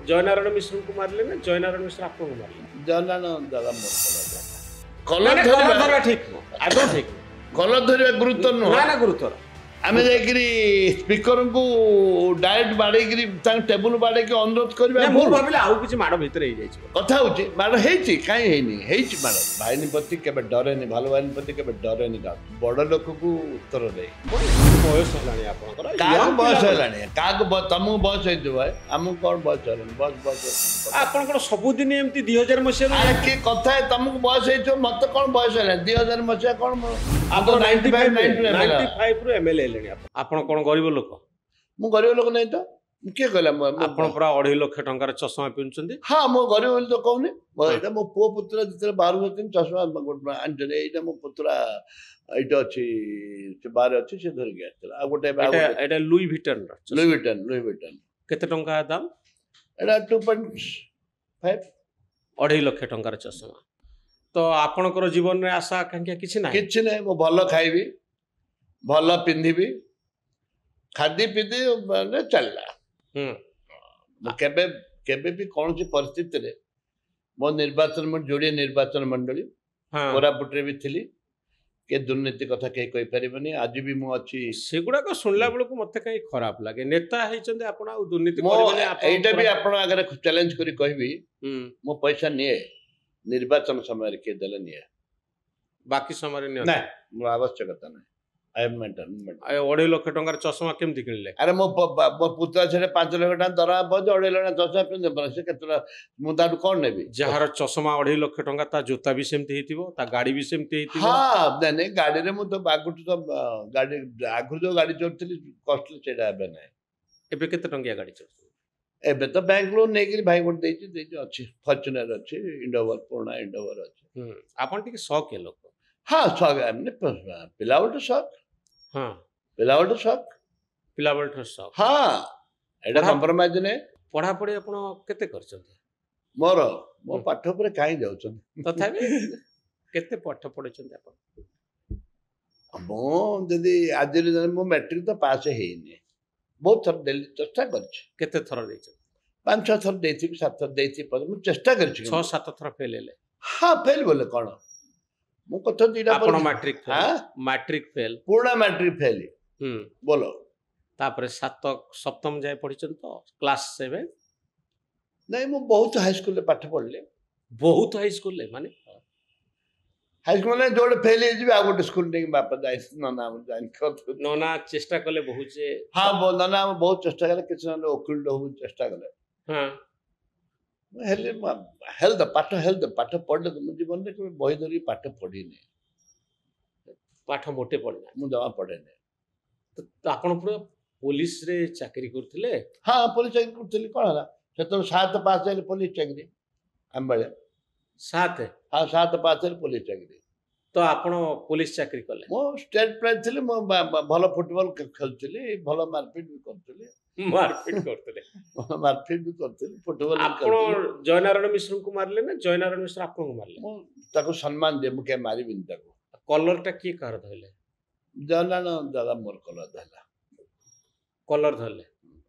जयनारायण मिश्र को मारले ना जयनारायण मिश्र आपको मारले जयनारायण दादा मोर कलर धरवा ठीक आदौ ठीक कलर धरवा गुरुत्व नुह ना गुरुत्वर आम जाकरी स्पीकर को डायरेक्ट बाड़े टेबुल बाड़े अनुरोध करवा मु भाबिले आउ किछि माड़ भितर हे जाइछ कथा होची माड़ हेची काई हेनी हेची माड़ भाईनी प्रति केबे डरेनी भालो भाईनी प्रति केबे डरेनी का बड़ लोक को उत्तर दे बयस हलानी आपनकर का बयस हलानी का तमु बयस हे जो हमु कोन बयस हलानी बस आपनकर सब दिन एमती 2000 मसिया के कथा है तमु बयस हे जो मत कोन बयस हलानी 2000 मसिया कोन आप 95 रो एमएलए लेनी आपण कोन गरीब लोक मु गरीब लोक नै तो के कहला आपण पूरा 2.5 लाख टंकार चश्मा पिनचंदी हां मो गरीब बोल तो कहउनी एटा मो पो पुत्र जिते बाहर होतिन चश्मा आनजने एटा मो पुत्र एटा अछि से बाहर अछि से धर गया चला आ गोटे एटा लुई विटन केते टंका दाम एटा 2.5 2.5 लाख टंकार चश्मा तो आपणकर जीवन रे आशा आकांक्षा किछि नै मो भलो खाइबी भलो पिंधिबी खादी पीदी माने चलला केबे केबे भी कौन सी परिस्थिति रे मो निर्वाचन में जोड़े निर्वाचन मंडली कोरापुट रे भी थिली के दुर्नीति कथा के कहि परिबनी आज भी मो अछि सेगुडा को सुनला बेल को मते कहीं खराब लागे नेता हेचंदे आपण आ दुर्नीति करबनी आपण एटा भी आपण अगर चैलेंज करी कहबी मो पैसा निए निर्वाचन समय रे के देले निए बाकी समय रे नै मो आवश्यकता नै आई एम मेंटेन 2.5 लाख टंकार चश्मा केमति किनले अरे मो पुत्र छे 5 लाख टंका दरा बज 2.5 लाख चश्मा पिन दे से केतरा मु दादु कोन नेबी जहार चश्मा 2.5 लाख टंका ता जूता भी सेमति हेतिबो ता गाड़ी भी सेमति हेतिबो हां नै गाड़ी रे मु तो बागुट तो गाड़ी आगु जो गाड़ी चोरतली कॉस्टली सेटा बे नै एबे केते टंकिया गाड़ी चोर एबे तो बैंक लोन नै कि भाई गोट देछि अछि फॉर्च्यूनर अछि इंडोवर पुराना इंडोवर अछि आपन टिके शौक के लोक हां शौक हमने पिलावट शौक हां पिलावट शौक हां एटा कंप्रोमाइज नै पढ़ा पढ़ी आपण केते करछथि मोर मो पाठ पर काई जाउछन तथापि केते पाठ पढिछथि आपण मो जदी आज मो मैट्रिक तो पास हेइनी बहुत थर दिल्ली चेष्टा करछि केते थर देछ 5-6 थर देछि 7 थर देछि पर मु चेष्टा करछि 6-7 थर फेल हेले हां फेल बोले कोन मु कथा दीडा आपण मैट्रिक हां मैट्रिक फेल पूर्ण मैट्रिक फेल बोलो तापर 7 सप्तम जाय पढिछन तो क्लास 7 नहीं मु बहुत हाई स्कूल में पाठ पढ़ले बहुत हाई स्कूल ले माने हाई स्कूल में जोड़ फेल हे आ गोटे स्कूल ने बापा जाय नना जान कर नना चेष्टा कले बहुत जे हां बोल नना बहुत चेष्टा कले किछ न ओकिल हो चेष्टा कले हां हेल्थ पाठ पढ़ले मु जीवन रे बही धरी पाठ पढ़ी नै पाठ मोटे पढ़ना मु दवा पढ़े नै तो आपण पूरा पुलिस रे चाकरी करथिले हां पुलिस चाकरी करथिले कोन हला से तो 7 पास है पुलिस चाकरी हम बळे 7 हां 7 पास है पुलिस चाकरी तो आपण पुलिस चाकरी कले मो स्टेट प्लेयर थिले मो भलो फुटबॉल खेलथिले भलो मारपीट भी करथिले मारपीट भी करथिले फुटबॉल आपण जयनारायण मिश्र को मारले ना जयनारायण मिश्र आपण को मारले मो ताको सम्मान दे मु के मारी बिन ताको कलर टा की कर धइले जयनारायण दादा मोर कलर धला कलर धले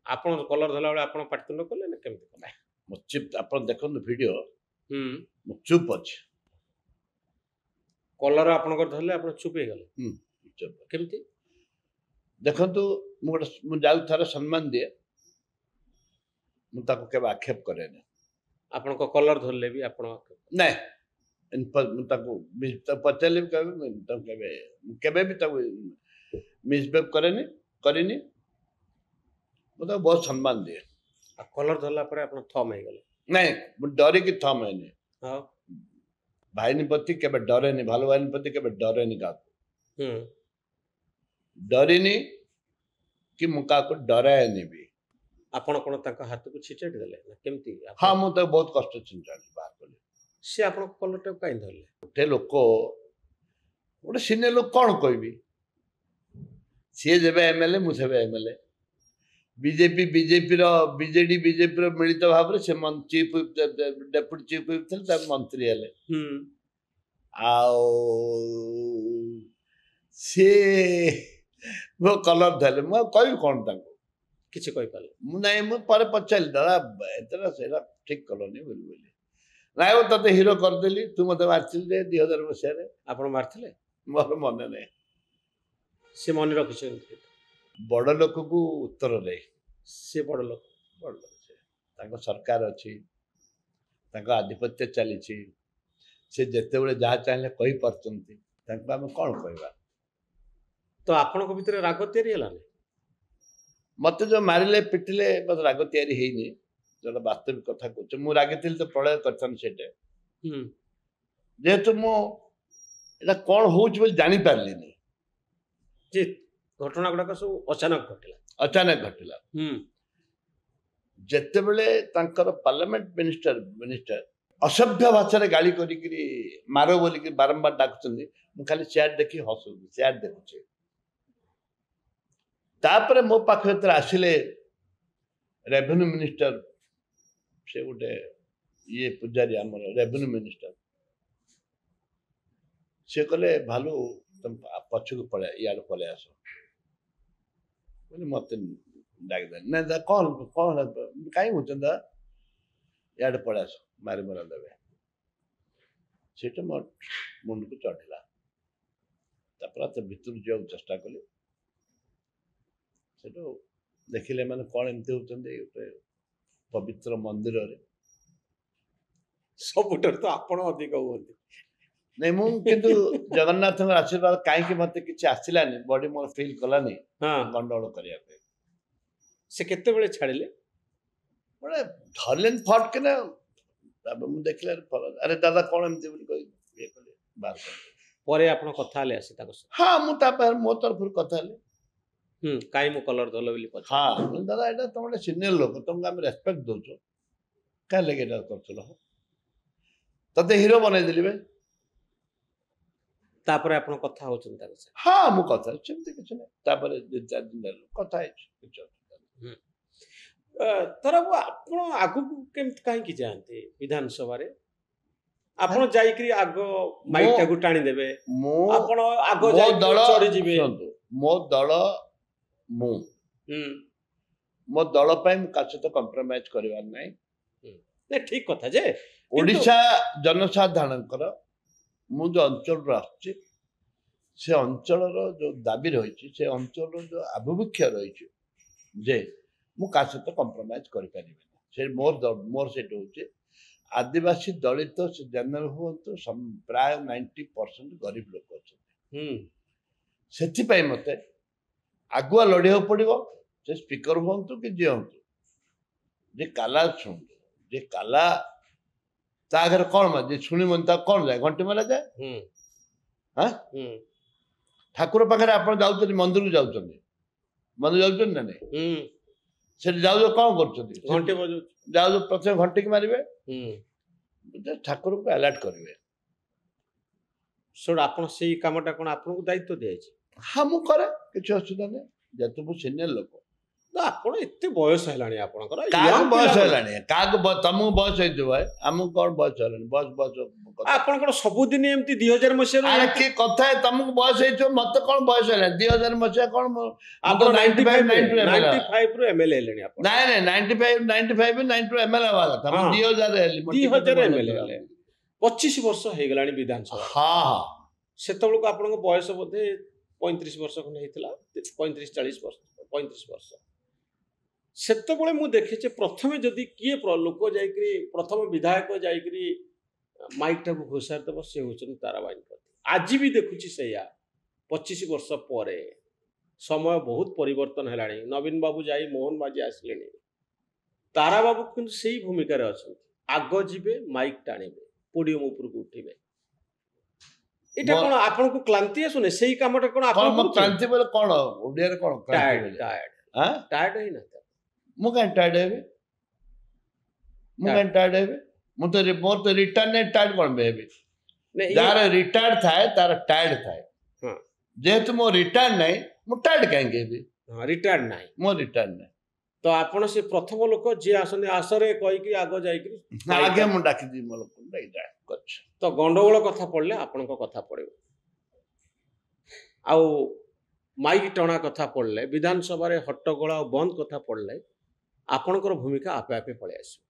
आपण कलर धला बेले आपण पाटतुंड कले ना केमति कले मो चिप आपण देखन वीडियो मो चुप अछि कलर आपण कर धले आपण चुप हे गेले चुप केमति देखंतु मु जाउ थारा सम्मान दिए मु ताको के आक्षेप करे नै आपण को कलर धरले भी आपण नै इन पर मु ताको पचले कहबे त केबे भी ताको मिसबिहेव करे नै करिनी मु ताको बहुत सम्मान दिए कलर धरला पर आपण थम हे गेले नै मु डरे कि थम हेनी हां भाईनी प्रति केबे डरे नै भालो भाईनी प्रति केबे डरे नै का डरिनी कि मुका को डराए नहीं भी आपण कोन ताका हाथ को छिचेट देले ना केमति हां मु तो बहुत कष्ट चिंता बात करले से आपण कलर टे काई धरले ते लोक ओडे सिने लोक कोन कहबी से जेबे एमएलए मु सेबे एमएलए बीजेपी रो बीजेपी रो मिलित भाव रे से चीफ डेप्यूटी चीफ थे ता मंत्री हेले से वो कलर धले मु कहि कोन ताको କିଛି କହିପାରିଲେ ମୁଁ ନାଇଁ ମୁଁ ପରେ ପଚାରିଲି ଦାଦା ଏତେଟା ସେଇଟା ଠିକ କଲନି ବୋଲି ନାଇଁ ମୁଁ ତତେ ହିରୋ କରିଦେଲି ତୁ ମତେ ମାରିଥିଲି ଯେ 2000 ମସିହାରେ ଆପଣ ମାରିଥିଲେ ମୋର ମନେ ନାହିଁ। ସେ ମନେ ରଖିଛନ୍ତି ବଡ଼ ଲୋକକୁ ଉତ୍ତର ଦେଇ ସେ ବଡ଼ ଲୋକ ବଡ଼ ଲୋକ ସେ ତାଙ୍କ ସରକାର ଅଛି ତାଙ୍କ ଆଧିପତ୍ୟ ଚାଲିଛି ସେ ଯେତେବେଳେ ଯାହା ଚାହିଁଲେ କହିପାରୁଛନ୍ତି ତାଙ୍କୁ ଆମେ କ'ଣ କହିବା। ତ ଆପଣଙ୍କ ଭିତରେ ରାଗ ତିଆରି ହେଲାନି ମତେ ଯୋଉ ମାରିଲେ ପିଟିଲେ ମତେ ରାଗ ତିଆରି ହେଇନି ଯୋଉଟା ବାସ୍ତବିକ କଥା କହୁଛି ମୁଁ ରାଗିଥିଲି ତ ପ୍ରଳୟ କରିଥାନ୍ତି ସେଇଟା ଯେହେତୁ ମୁଁ ଏଇଟା କ'ଣ ହଉଛି ବୋଲି ଜାଣିପାରିଲିନି ଯେ ଘଟଣା ଗୁଡାକ ସବୁ ଅଚାନକ ଘଟିଲା ଅଚାନକ ଘଟିଲା ଯେତେବେଳେ ତାଙ୍କର ପାର୍ଲାମେଣ୍ଟ ମିନିଷ୍ଟର ଅସଭ୍ୟ ଭାଷାରେ ଗାଳି କରିକିରି ମାର ବୋଲିକି ବାରମ୍ବାର ଡାକୁଛନ୍ତି ମୁଁ ଖାଲି ଚେୟାର ଦେଖି ହସୁଛି ଚେୟାର ଦେଖୁଛି। ତାପରେ ମୋ ପାଖରେ ଯେତେବେଳେ ଆସିଲେ ରେଭିନ୍ୟୁ ମିନିଷ୍ଟର ସେ ଗୋଟେ ଇଏ ପୂଜାରୀ ଆମର ରେଭିନ୍ୟୁ ମିନିଷ୍ଟର ସେ କହିଲେ ଭାଲୁ ତମେ ପଛକୁ ପଳେଇ ଇଆଡ଼େ ପଳେଇ ଆସ ମତେ ଡାକିଦେଲେ ନାଇଁ ଦା କ'ଣ କାହିଁ ହଉଛନ୍ତି ଦା ଇଆଡ଼େ ପଳେଇ ଆସ ମାରି ମରା ଦେବେ ସେଇଟା ମୋ ମୁଣ୍ଡକୁ ଚଢ଼ିଲା ତାପରେ ତ ଭିତରୁ ଯିବାକୁ ଚେଷ୍ଟା କଲି ସେଠୁ ଦେଖିଲେ ମାନେ କ'ଣ ଏମିତି ହଉଛନ୍ତି ଗୋଟେ ପବିତ୍ର ମନ୍ଦିରରେ ସବୁଠାରୁ ତ ଆପଣ ଅଧିକ ହୁଅନ୍ତି ନାଇଁ ମୁଁ କିନ୍ତୁ ଜଗନ୍ନାଥଙ୍କର ଆଶୀର୍ବାଦ କାହିଁକି ମତେ କିଛି ଆସିଲାନି ବଡି ମୋର ଫିଲ୍ କଲାନି ଗଣ୍ଡଗୋଳ କରିବା ପାଇଁ ସେ କେତେବେଳେ ଛାଡ଼ିଲେ ଗୋଟେ ଧରିଲେନି ଫଟ୍ କିନା ତାପରେ ମୁଁ ଦେଖିଲେ ଆରେ ଦାଦା କ'ଣ ଏମିତି ବୋଲି କହି ଇଏ କଲେ ବାହାର କଲେ ପରେ ଆପଣ କଥା ହେଲେ ଆସି ତାଙ୍କ ସହ ହଁ ମୁଁ ତାପରେ ମୋ ତରଫରୁ କଥା ହେଲି କାହିଁ ମୁଁ କଲର ଧରିଲ ବୋଲି ହଁ ଦାଦା ଏଇଟା ତମ ଗୋଟେ ସିନିୟର ଲୋକ ତମକୁ ଆମେ ରେସ୍ପେକ୍ଟ ଦଉଛୁ କାହିଁ ଲାଗି ଏଇଟା କରୁଥିଲ ତତେ ହିରୋ ବନେଇଦେଲି ବେ ତାପରେ ଆପଣ କଥା ହଉଛନ୍ତି ତାଙ୍କ ସହ ହଁ ମୁଁ କଥା ସେମିତି କିଛି ନାହିଁ ତାପରେ 2-4 ଦିନ କଥା ହେଇଛି କିଛି ଧର ଆପଣ ଆଗକୁ କେମିତି କାହିଁକି ଯାଆନ୍ତି ବିଧାନସଭାରେ ଆପଣ ଯାଇକିରି ଆଗ ମାଇକଟାକୁ ଟାଣିଦେବେ ଆପଣ ଆଗ ଚଢିଯିବେ ମୋ ଦଳ ମୁଁ ମୋ ଦଳ ପାଇଁ ମୁଁ କାହା ସହିତ କମ୍ପ୍ରମାଇଜ କରିବାର ନାହିଁ ଠିକ କଥା ଯେ ଓଡ଼ିଶା ଜନସାଧାରଣଙ୍କର ମୁଁ ଯୋଉ ଅଞ୍ଚଳରୁ ଆସୁଛି ସେ ଅଞ୍ଚଳର ଯୋଉ ଦାବି ରହିଛି ସେ ଅଞ୍ଚଳର ଯୋଉ ଆଭିମୁଖ୍ୟ ରହିଛି ଯେ ମୁଁ କାହା ସହିତ କମ୍ପ୍ରମାଇଜ କରିପାରିବିନି ସେ ମୋର ସେଇଟା ହଉଛି ଆଦିବାସୀ ଦଳିତ ସେ ଜେନେରାଲ ହୁଅନ୍ତୁ ପ୍ରାୟ 90% ଗରିବ ଲୋକ ଅଛନ୍ତି ସେଥିପାଇଁ ମତେ ଆଗୁଆ ଲଢ଼ିବାକୁ ପଡ଼ିବ ସେ ସ୍ପିକର ହୁଅନ୍ତୁ କି ଯିଏ ହୁଅନ୍ତୁ ଯେ କାଲା ଶୁଣନ୍ତୁ ଯେ କାଲା ତା ଆଗରେ କ'ଣ ଯେ ଶୁଣିବନି ତା କ'ଣ ଯାଏ ଘଣ୍ଟି ମାରା ଯାଏ ହଁ ଠାକୁର ପାଖରେ ଆପଣ ଯାଉଛନ୍ତି ମନ୍ଦିରକୁ ଯାଉଛନ୍ତି ମନ୍ଦିର ଯାଉଛନ୍ତି ନା ନାଇଁ ସେଠି ଯାଉ କ'ଣ କରୁଛନ୍ତି ଯାଉ ପ୍ରଥମେ ଘଣ୍ଟିକି ମାରିବେ ଠାକୁରଙ୍କୁ ଆଲର୍ଟ କରିବେ ଆପଣ ସେଇ କାମଟା କ'ଣ ଆପଣଙ୍କୁ ଦାୟିତ୍ୱ ଦିଆଯାଇଛି ହଁ ମୁଁ କରେ କିଛି ଅସୁବିଧା ନାହିଁ ଯେହେତୁ ମୁଁ ସିନିୟର ଲୋକ ଆପଣ ଏତେ ବୟସ ହେଲାଣି ଆପଣଙ୍କର କାହାକୁ ବୟସ ହେଲାଣି କାହାକୁ ତମକୁ ବୟସ ହେଇଥିବ ଆମକୁ କ'ଣ ବୟସ ହେଲାଣି ବୟସ ଆପଣ କ'ଣ ସବୁଦିନ ଏମିତି 2000 ମସିହାରୁ କି କଥା ତମକୁ ବୟସ ହେଇଥିବ ମତେ କ'ଣ ବୟସ ହେଲାଣି 2000 ମସିହା କ'ଣ ଆପଣ 95 ରୁ ଏମଏଲଏ ହେଲେଣି ଆପଣ ନାଇଁ ନାଇଁ 95 92 ଏମଏଲଏ ହବା କଥା ମୁଁ 2000 ହେଲି 2000 ଏମଏଲଏ ହେଲେ 25 ବର୍ଷ ହେଇଗଲାଣି ବିଧାନସଭା ହଁ ସେତେବେଳକୁ ଆପଣଙ୍କ ବୟସ ବୋଧେ 35 ବର୍ଷ ଖଣ୍ଡେ ହେଇଥିଲା 35-40 ବର୍ଷ 35 ବର୍ଷ ସେତେବେଳେ ମୁଁ ଦେଖିଛି ପ୍ରଥମେ ଯଦି କିଏ ଲୋକ ଯାଇକରି ପ୍ରଥମ ବିଧାୟକ ଯାଇକରି ମାଇକଟାକୁ ଘୋଷାରିଦେବ ସେ ହେଉଛନ୍ତି ତାରାବାଈଙ୍କ ଆଜି ବି ଦେଖୁଛି ସେଇଆ 25 ବର୍ଷ ପରେ ସମୟ ବହୁତ ପରିବର୍ତ୍ତନ ହେଲାଣି ନବୀନ ବାବୁ ଯାଇ ମୋହନ ମାଝୀ ଆସିଲେଣି ତାରା ବାବୁ କିନ୍ତୁ ସେଇ ଭୂମିକାରେ ଅଛନ୍ତି ଆଗ ଯିବେ ମାଇକ ଟାଣିବେ ପୋଡିୟମ ଉପରକୁ ଉଠିବେ এটা কোন ଆପଣଙ୍କୁ କ୍ଲାନ୍ତି ଆସୁନି ସେଇ କାମଟା କୋନ ଆପଣ କ୍ଲାନ୍ତି ବୋଲେ କୋନ ଓଡିଆରେ କୋନ ଟାୟାର୍ଡ ହେଇନା ମୁଁ କାଇଁ ଟାୟାର୍ଡ ହେବି ମୁଁ ତ ମୋର ତ ରିଟାୟାର୍ଡ ଟାୟାର୍ଡ କୋନ ହେବି ଯାହାର ରିଟାୟାର୍ଡ ଥାଏ ତାର ଟାୟାର୍ଡ ଥାଏ ଯେହେତୁ ମୋ ରିଟାୟାର୍ଡ ନାହିଁ ମୁଁ ଟାୟାର୍ଡ କାହିଁକି ହେବି ରିଟାୟାର୍ଡ ନାହିଁ ମୋ ରିଟାୟାର୍ଡ ନାହିଁ ତ ଆପଣ ସେ ପ୍ରଥମ ଲୋକ ଯିଏ ଆସନ୍ତି ଆସରେ କହିକି ଆଗ ଯାଇକି ଆଜ୍ଞା ମୁଁ ଡାକିଦିବି ମୋ ଲୋକ ତ ଗଣ୍ଡଗୋଳ କଥା ପଡିଲେ ଆପଣଙ୍କ କଥା ପଡିବ ଆଉ ମାଇକ୍ ଟଣା କଥା ପଡ଼ିଲେ ବିଧାନସଭାରେ ହଟ୍ଟଗୋଳ ଆଉ ବନ୍ଦ କଥା ପଡ଼ିଲେ ଆପଣଙ୍କର ଭୂମିକା ଆପେ ଆପେ ପଳେଇ ଆସିବ।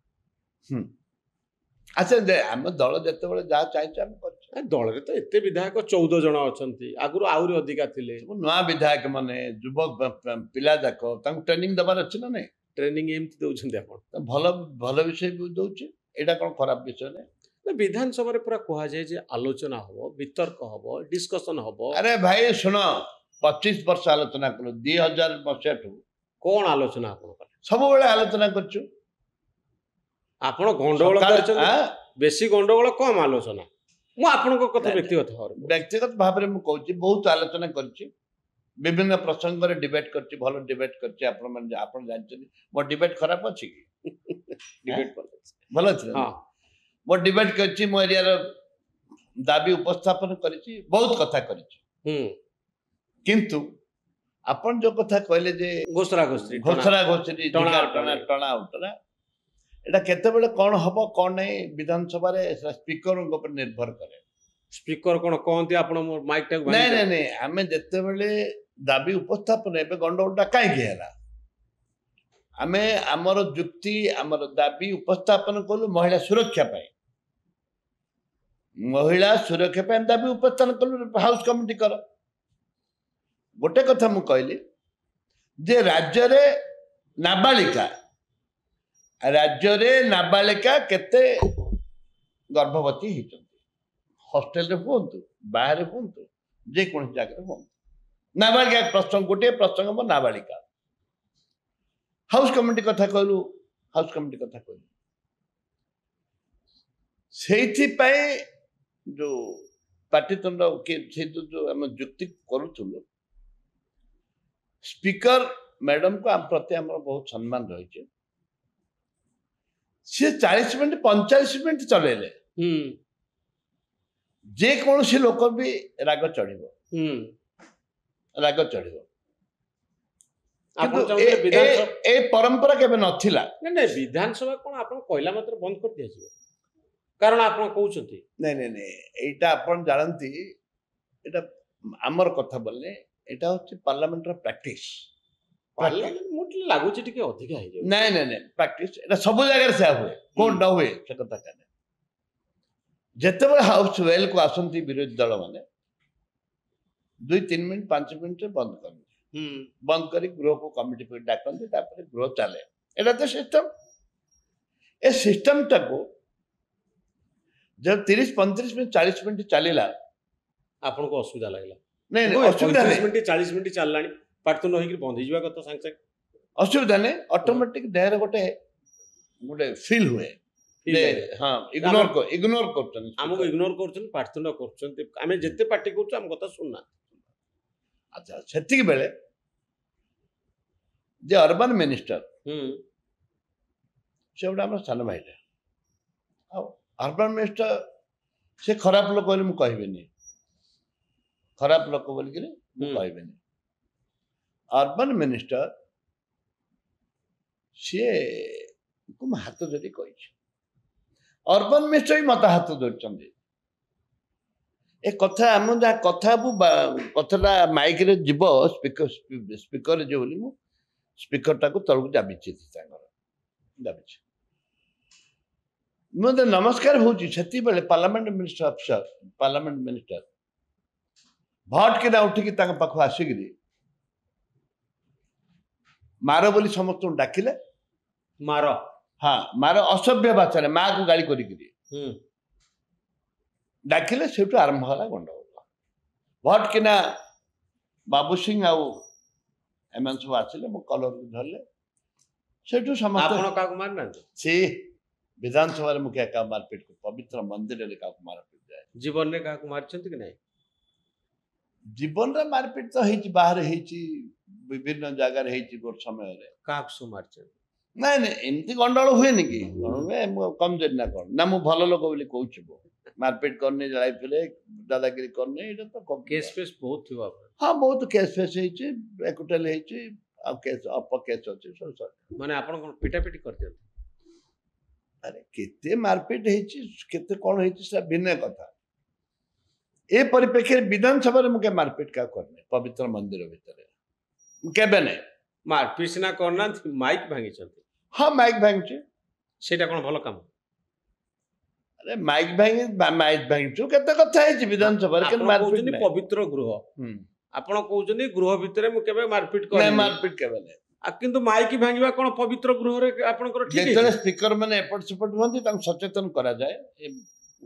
ଆଚ୍ଛା ଆମ ଦଳ ଯେତେବେଳେ ଯାହା ଚାହିଁଛୁ ଆମେ କରୁଛୁ। ଦଳରେ ତ ଏତେ ବିଧାୟକ 14 ଜଣ ଅଛନ୍ତି, ଆଗରୁ ଆହୁରି ଅଧିକା ଥିଲେ। ସବୁ ନୂଆ ବିଧାୟକ ମାନେ ଯୁବ ପିଲା ଯାକ ତାଙ୍କୁ ଟ୍ରେନିଂ ଦେବାର ଅଛି ନା ନାଇଁ? ଟ୍ରେନିଂ ଏମିତି ଦଉଛନ୍ତି ଆପଣ? ଭଲ ଭଲ ବିଷୟ ବି ଦଉଛି, ଏଇଟା କ'ଣ ଖରାପ ବିଷୟ ନାହିଁ। ବିଧାନସଭାରେ ପୁରା କୁହାଯାଏ ଯେ ଆଲୋଚନା ହବ, ବିତର୍କ ହବ, ଡିସ୍କସନ ହବ। ଆରେ ଭାଇ ଶୁଣ, 25 ବର୍ଷ ଆଲୋଚନା କଲୁ, 2000 ମସିହାଠୁ କ'ଣ ଆଲୋଚନା ଆପଣ କଲେ? ସବୁବେଳେ ଆଲୋଚନା କରୁଛୁ। ଆପଣ ଗଣ୍ଡଗୋଳ କରିଛନ୍ତି, ବେଶୀ ଗଣ୍ଡଗୋଳ କମ ଆଲୋଚନା। ମୁଁ ଆପଣଙ୍କ କଥା ବ୍ୟକ୍ତିଗତ ଭାବରେ ମୁଁ କହୁଛି, ବହୁତ ଆଲୋଚନା କରିଛି, ବିଭିନ୍ନ ପ୍ରସଙ୍ଗରେ ଡିବେଟ୍ କରିଛି, ଭଲ ଡିବେଟ୍ କରିଛି। ଆପଣ ଜାଣିଛନ୍ତି ମୋ ଡିବେଟ୍ ଖରାପ ଅଛି କି? ଡିବେଟ୍ ଭଲ ଅଛି। ମୋ ଡିବେଟ୍ କରିଛି, ମୋ ଏରିଆର ଦାବି ଉପସ୍ଥାପନ କରିଛି, ବହୁତ କଥା କରିଛି। କିନ୍ତୁ ଆପଣ ଯୋଉ କଥା କହିଲେ ଯେ ଘୋଷରା ଘୋଷରି ଟଣା ଉଟଣା, ଏଇଟା କେତେବେଳେ କ'ଣ ହବ କ'ଣ ନାହିଁ ବିଧାନସଭାରେ ସ୍ପିକରଙ୍କ ଉପରେ ନିର୍ଭର କରେ। ସ୍ପିକର କ'ଣ କହନ୍ତି ଆପଣ ମାଇକ୍ ଟାକୁ? ନାଇଁ, ଆମେ ଯେତେବେଳେ ଦାବି ଉପସ୍ଥାପନ, ଏବେ ଗଣ୍ଡଗୋଳଟା କାହିଁକି ହେଲା? ଆମେ ଆମର ଯୁକ୍ତି, ଆମର ଦାବି ଉପସ୍ଥାପନ କଲୁ ମହିଳା ସୁରକ୍ଷା ପାଇଁ। ମହିଳା ସୁରକ୍ଷା ପାଇଁ ଦାବି ଉପସ୍ଥାପନ କଲୁ, ହାଉସ କମିଟି କର। ଗୋଟେ କଥା ମୁଁ କହିଲି ଯେ ରାଜ୍ୟରେ ନାବାଳିକା କେତେ ଗର୍ଭବତୀ ହେଇଛନ୍ତି, ହଷ୍ଟେଲରେ ହୁଅନ୍ତୁ, ବାହାରେ ହୁଅନ୍ତୁ, ଯେକୌଣସି ଜାଗାରେ ହୁଅନ୍ତୁ, ନାବାଳିକା ପ୍ରସଙ୍ଗ, ଗୋଟିଏ ପ୍ରସଙ୍ଗ ହେବ ନାବାଳିକା। ହାଉସ କମିଟି କଥା କହିଲୁ, ସେଇଥିପାଇଁ ଯୋଉ ପାଟିତୁଣ୍ଡ ଯୋଉ ଆମେ ଯୁକ୍ତି କରୁଥିଲୁ, ସ୍ପିକର ମ୍ୟାଡମକୁ ଆମ ପ୍ରତି ଆମର ବହୁତ ସମ୍ମାନ ରହିଛି। ସିଏ 40 ମିନିଟ୍ 45 ମିନିଟ୍ ଚଲେଇଲେ, ଯେକୌଣସି ଲୋକ ବି ରାଗ ଚଢିବ। ଏ ପରମ୍ପରା କେବେ ନଥିଲା। ନାଇଁ, ବିଧାନସଭା କ'ଣ ଆପଣ କହିଲା ମାତ୍ର ବନ୍ଦ କରିଦିଆଯିବ? କାରଣ ଆପଣ କହୁଛନ୍ତି ନାଇଁ, ଏଇଟା ଆପଣ ଜାଣନ୍ତି, ଏଇଟା ଆମର କଥା ବୋଲେ ଏଇଟା ହଉଛି ପାର୍ଲାମେଣ୍ଟର ପ୍ରାକ୍ଟିସ୍। ଲାଗୁଛି ଟିକେ ଅଧିକା ହେଇଯାଉଛି। ନାଇଁ, ପ୍ରାକ୍ଟିସ୍ ଏଇଟା ସବୁ ଜାଗାରେ ସେୟା ହୁଏ, କୋଉଠି ନ ହୁଏ ସେ କଥା କାନେ। ଯେତେବେଳେ ହାଉସ ୱେଲକୁ ଆସନ୍ତି ବିରୋଧୀ ଦଳ ମାନେ 2-3 ମିନିଟ୍ 5 ମିନିଟ୍ରେ ବନ୍ଦ କରନ୍ତି, ବନ୍ଦ କରି ଗୃହକୁ କମିଟି ଡାକନ୍ତି, ତାପରେ ଗୃହ ଚାଲେ। ଏଇଟା ତ ସିଷ୍ଟମ। ଏ ସିଷ୍ଟମଟାକୁ जब 30-35 मिनट 40 मिनट चलला आपको असुविधा लगला? नहीं असुविधा नहीं, 30 मिनट 40 मिनट चललानी पार्टी न होई बंद हिजवा कत सांग सांग असुविधा नहीं, ऑटोमेटिक देहर गोटे गोटे फील हुए। हां इग्नोर करछन, हमको इग्नोर करछन, पार्टी न करछन, हमें जत्ते पार्टी करछ हम कथा सुनना। अच्छा सेति बेले जे अर्बन मिनिस्टर से गोटे हम स्थान भाईटा अर्बन मिनिस्टर से खराब लोक बोली मुझे कहबेनी, खराब लोक बोल कहबेनी। अर्बन मिनिस्टर सी को हाथ जोड़ी कही, अर्बन मिनिस्टर ही मत हाथ जोड़ी ए कथा आम जहाँ कथा कथाटा माइक रे जीव स्पीकर स्पीकर जो बोली मु स्पीकर टाको तलक दाबिछि दाबिछि मुझे नमस्कार होची सेति बेले parliament minister officer parliament minister भट के ना उठिकी ताक पाखु आसिकी मार बोली समस्त डाकिले, मार हाँ मार असभ्य भाषा माँ को गाड़ी करी डाकिले, से आरंभ है गंडगोल। भट कि ना बाबू सिंह आउ एम सब आसिले मो कलर को धरले से समस्त विधानसभा मुखिया का मारपीट को पवित्र मंदिर का मारपीट जाए जीवन में का मारचंत कि नहीं? जीवन रे मारपीट तो हेची बाहर हेची विभिन्न जगह हेची गोट समय रे का सु मारचंत नहीं नहीं एमती गंडल हुए नि कि कम जन ना कोन ना मु भलो लोक बोली कहूछ मारपीट करने जाई फिरे दादागिरी करने एटा तो कम केस फेस बहुत थियो आप। हां बहुत केस फेस हेची एकटल हेची आ केस अप केस अछि सर माने आपन कोन पिटा पिटी कर दियत? अरे केते मारपीट हेची केते कोन हेची से भिन्न कथा ए परिप्रेक्षी विधानसभा में मुझे मारपीट क्या करने पवित्र मंदिर भितर केबे नहीं मारपीट सिना करना माइक भांगी हाँ माइक भांगी सेटा कोन भलो काम अरे माइक भांगी केते कथा है विधानसभा रे आपण मारपीट कहउछनी नहीं पवित्र गृह आपण कहउछनी गृह भितरे मु केबे मारपीट कर नहीं मारपीट केबे नहीं आ किंतु माइक भांगीबा कोन पवित्र गृह रे आपनकर ठीक जेतले है स्पीकर माने एपट सेपट होंती तां सचेतन करा जाए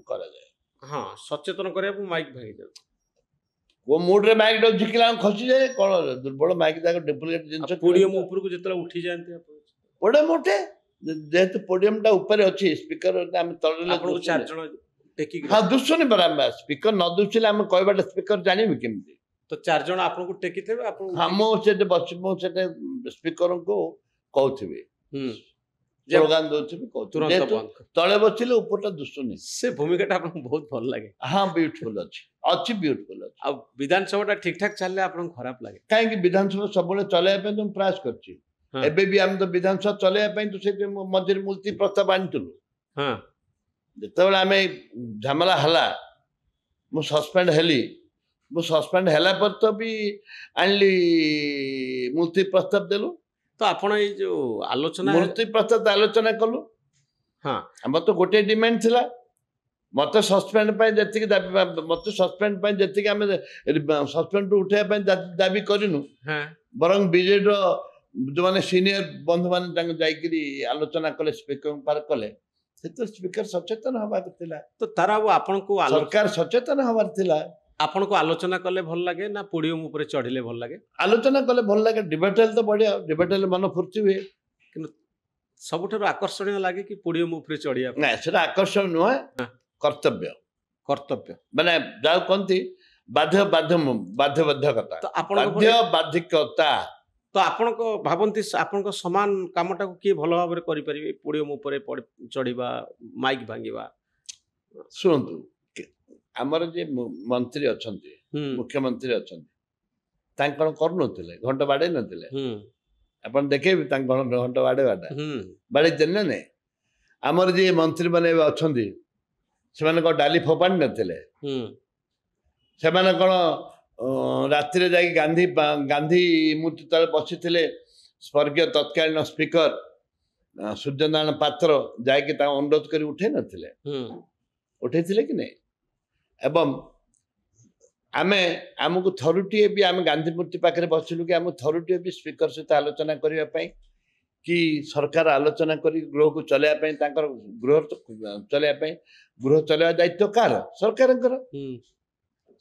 करा जाए हां सचेतन करे माइक भांगी दे वो मूड रे माइक डो झिकला खसी जाए कोन दुर्बल माइक जाक डुप्लीकेट जिंस पोडियम ऊपर को जेतला उठी जानते आपण पड़े मोटे जेहेतु पोडियम टा ऊपर अछि स्पीकर हम तळले आपण चार जण टेकी हाँ दुसुनी बराबर स्पीकर न दुसिले हम कहबाटा स्पीकर जानिबे केमती तो चार जण आपण को टेकी थेबे आपण हाँ मो से बस मो से स्पीकर को कहथिबे स्लोगान दोथिबे तुरंत कहथिबे बंद कर। तळे बसिले ऊपरटा दुसुनी से भूमिकाटा आपण बहुत भल लागे हाँ ब्यूटीफुल अच्छी ब्यूटीफुल अच्छी आ विधानसभाटा ठीक ठाक चलले आपण खराब लागे कहीं विधानसभा सब चलाइबा ପାଇଁ तुम प्रयास करछि हाँ। एबे भी हम तो विधानसभा चलाइबा ପାଇଁ तो से मझिर मूर्ति प्रस्ताव आनितलु हां जेतेबेले आमे झमेला हला मु सस्पेंड हेली मु सस्पेंड ହେଲା पर तो भी आनली मूर्ति प्रस्ताव देलु तो आपण ए जो आलोचना मूर्ति प्रस्ताव आलोचना कलु हां हम तो गोटे डिमांड थिला मत सस्पेंड ପାଇଁ ଯେତିକି ଦାବି मत सस्पेंड ପାଇଁ ଯେତିକି ଆମେ सस्पेंड उठाଇବା ପାଇଁ दाबी କରିनु हां बरं बीजेडी जो माने सीनियर बंधु माने तांग जाइकरी आलोचना कले स्पीकर पार कले से तो स्पीकर सचेतन हवा थिला तो तारा वो आपण को सरकार सचेतन हवार थिला आपण को आलोचना करले भल लागे ना पोडियम ऊपर चढ़िले भल लागे आलोचना कले भल लागे डिबेटल तो बढ़िया डिबेटल मन फुर्ती हुए किंतु सबुठारु आकर्षणीय लागे कि पोडियम ऊपर चढ़िया ना सेटा आकर्षण नुह कर्तव्य कर्तव्य माने जाऊ कोनती बाध्य बाध्य बाध्य बाध्यकता तो आपण बाध्य बाध्यकता तो आपण को भाबंती आपण को समान कामटा को किए भल भाबरे करि परिबे पोडियम ऊपर चढ़िबा माइक भांगीबा सुनतु आमर जे मंत्री अछंती मुख्यमंत्री अछंती तांकण करनथिले घंटा बाडे नथिले अपन देखेबी तांकण घंटा बाडे बाडा बाडे जन्ने ने आमर जे मंत्री माने अछंती सेमान को डाली फोपान नथिले सेमान कोन रात्रि रे जाई गांधी गांधी मूर्ति तले बसिथिले स्वर्गीय तत्कालीन स्पीकर सूर्यनारायण पात्र जाई ता अनुरोध करी उठे नथिले उठेथिले कि नहीं एवं आमे आमको थरुटी भी आम गांधी मूर्ति पाखे बसिलु कि आम थरुटी भी स्पीकर सहित आलोचना करने कि सरकार आलोचना कर गृह को चलैया गृह चलैया गृह चलैया दायित्व कार सरकार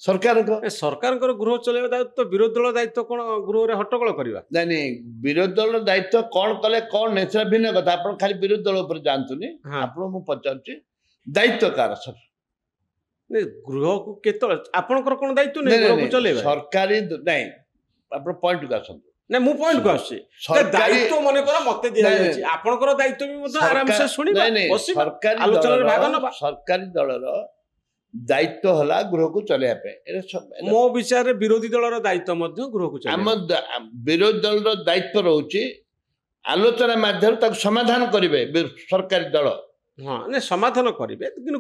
सरकार सरकार गृह चलैया दायित्व विरोधी दल दायित्व कौन गृह रे हट्टगोल करबा नहीं विरोधी दल दायित्व कौन कले कौन नहीं से भिन्न कथा आप खाली विरोधी दल ऊपर जानतुनी आपण मु पचारछि दायित्व कार गृह को केत आपनकर कोन दायित्व नै गृह को चलेबा सरकारी नहीं आपण पॉइंट का आसंतु नै मु पॉइंट को आछि दायित्व मने कर मते दिया जाछि आपनकर दायित्व भी मते आराम से सुनिबा सरकारी आलोचना रे भाग नबा सरकारी दलर दायित्व हला गृह को चलेया पे मो विचार रे विरोधी दलर दायित्व मध्य गृह को चलेबा हम विरोधी दलर दायित्व रहउछि आलोचना माध्यम तक समाधान करिवे सरकारी दल हाँ ने समाधान करिवे किनु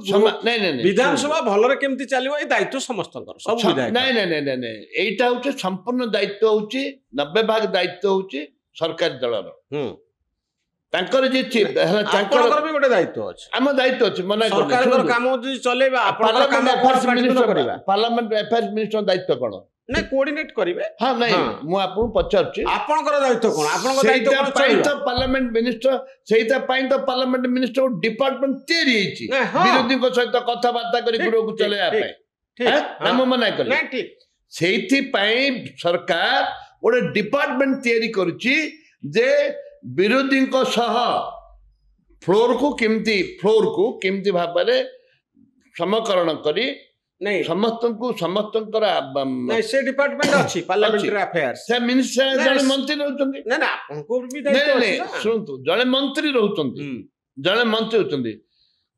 विधानसभा भलरे केमति चलिबो ए दायित्व समस्तकर सब विधायक नहीं एटा होचे संपूर्ण दायित्व होचे 90% दायित्व होचे सरकारी दलर तांकर जे तांकर भी गोटे दायित्व अछि हम दायित्व अछि मना सरकार काम जे चलेबा आपन काम पार्लियामेंट अफेयर्स मिनिस्टर दायित्व कोन नहीं कोऑर्डिनेट करिवे हां नहीं मु आपन पचारछि आपनकर दायित्व कोन आपनकर दायित्व कोन चलिबा तो पार्लियामेंट मिनिस्टर सेइता पाइन तो पार्लियामेंट मिनिस्टर डिपार्टमेंट तेरी हिची विरोधी को सहित कथा बार्ता करी गृह को चलेया पे ठीक हम मना करी नहीं ठीक सेइथि पाई सरकार ओडे डिपार्टमेंट तयारी करछि जे विरोधी को सह फ्लोर को केमती भाबरे समकरण करी नहीं समस्त नहीं से डिपार्टमेंट अछि पार्लियामेंट्री अफेयर्स से मिनिस्टर जने मंत्री रहउचंदी ना ना आपनको भी दायित्व अछि ना सुनतु जने मंत्री रहउचंदी जने मंत्री होचंदी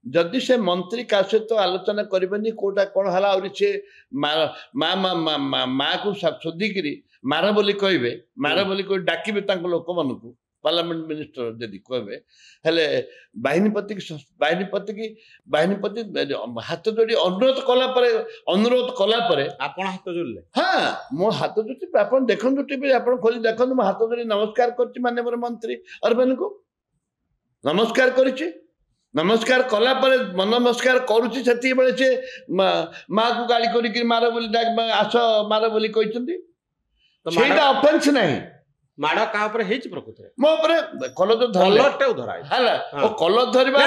जदि से मंत्री का से तो आलोचना करबेनी कोटा कोन हला और से मा को सदी करी मारा बोली कहबे मारा बोली कोई डाकिबे तांको लोक मनकु पार्लियामेंट मिनिस्टर जदि कहबे हेले बाहिनीपति हाथ जोड़ी अनुरोध कला परे आपण हाथ जोड़ले हाँ मो हाथ जोड़ी आप देखो टीवी आप खोली देखो मो हाथ जोड़ी नमस्कार कर माननीय मंत्री अरविंद को नमस्कार करिछि नमस्कार कला परे नमस्कार करुछि सेति बेले से माँ को गाली करिक मार बोली आस मार बोली कहते ସେଇଟା ଅଫେନ୍ସ ନାହିଁ ମାଡ଼ କାହା ଉପରେ ହେଇଛି ପ୍ରକୃତରେ ମୋ ଉପରେ କଲର କଲରଟାକୁ ଧରା ହେଇଛି ହେଲା ଓ କଲର ଧରିବା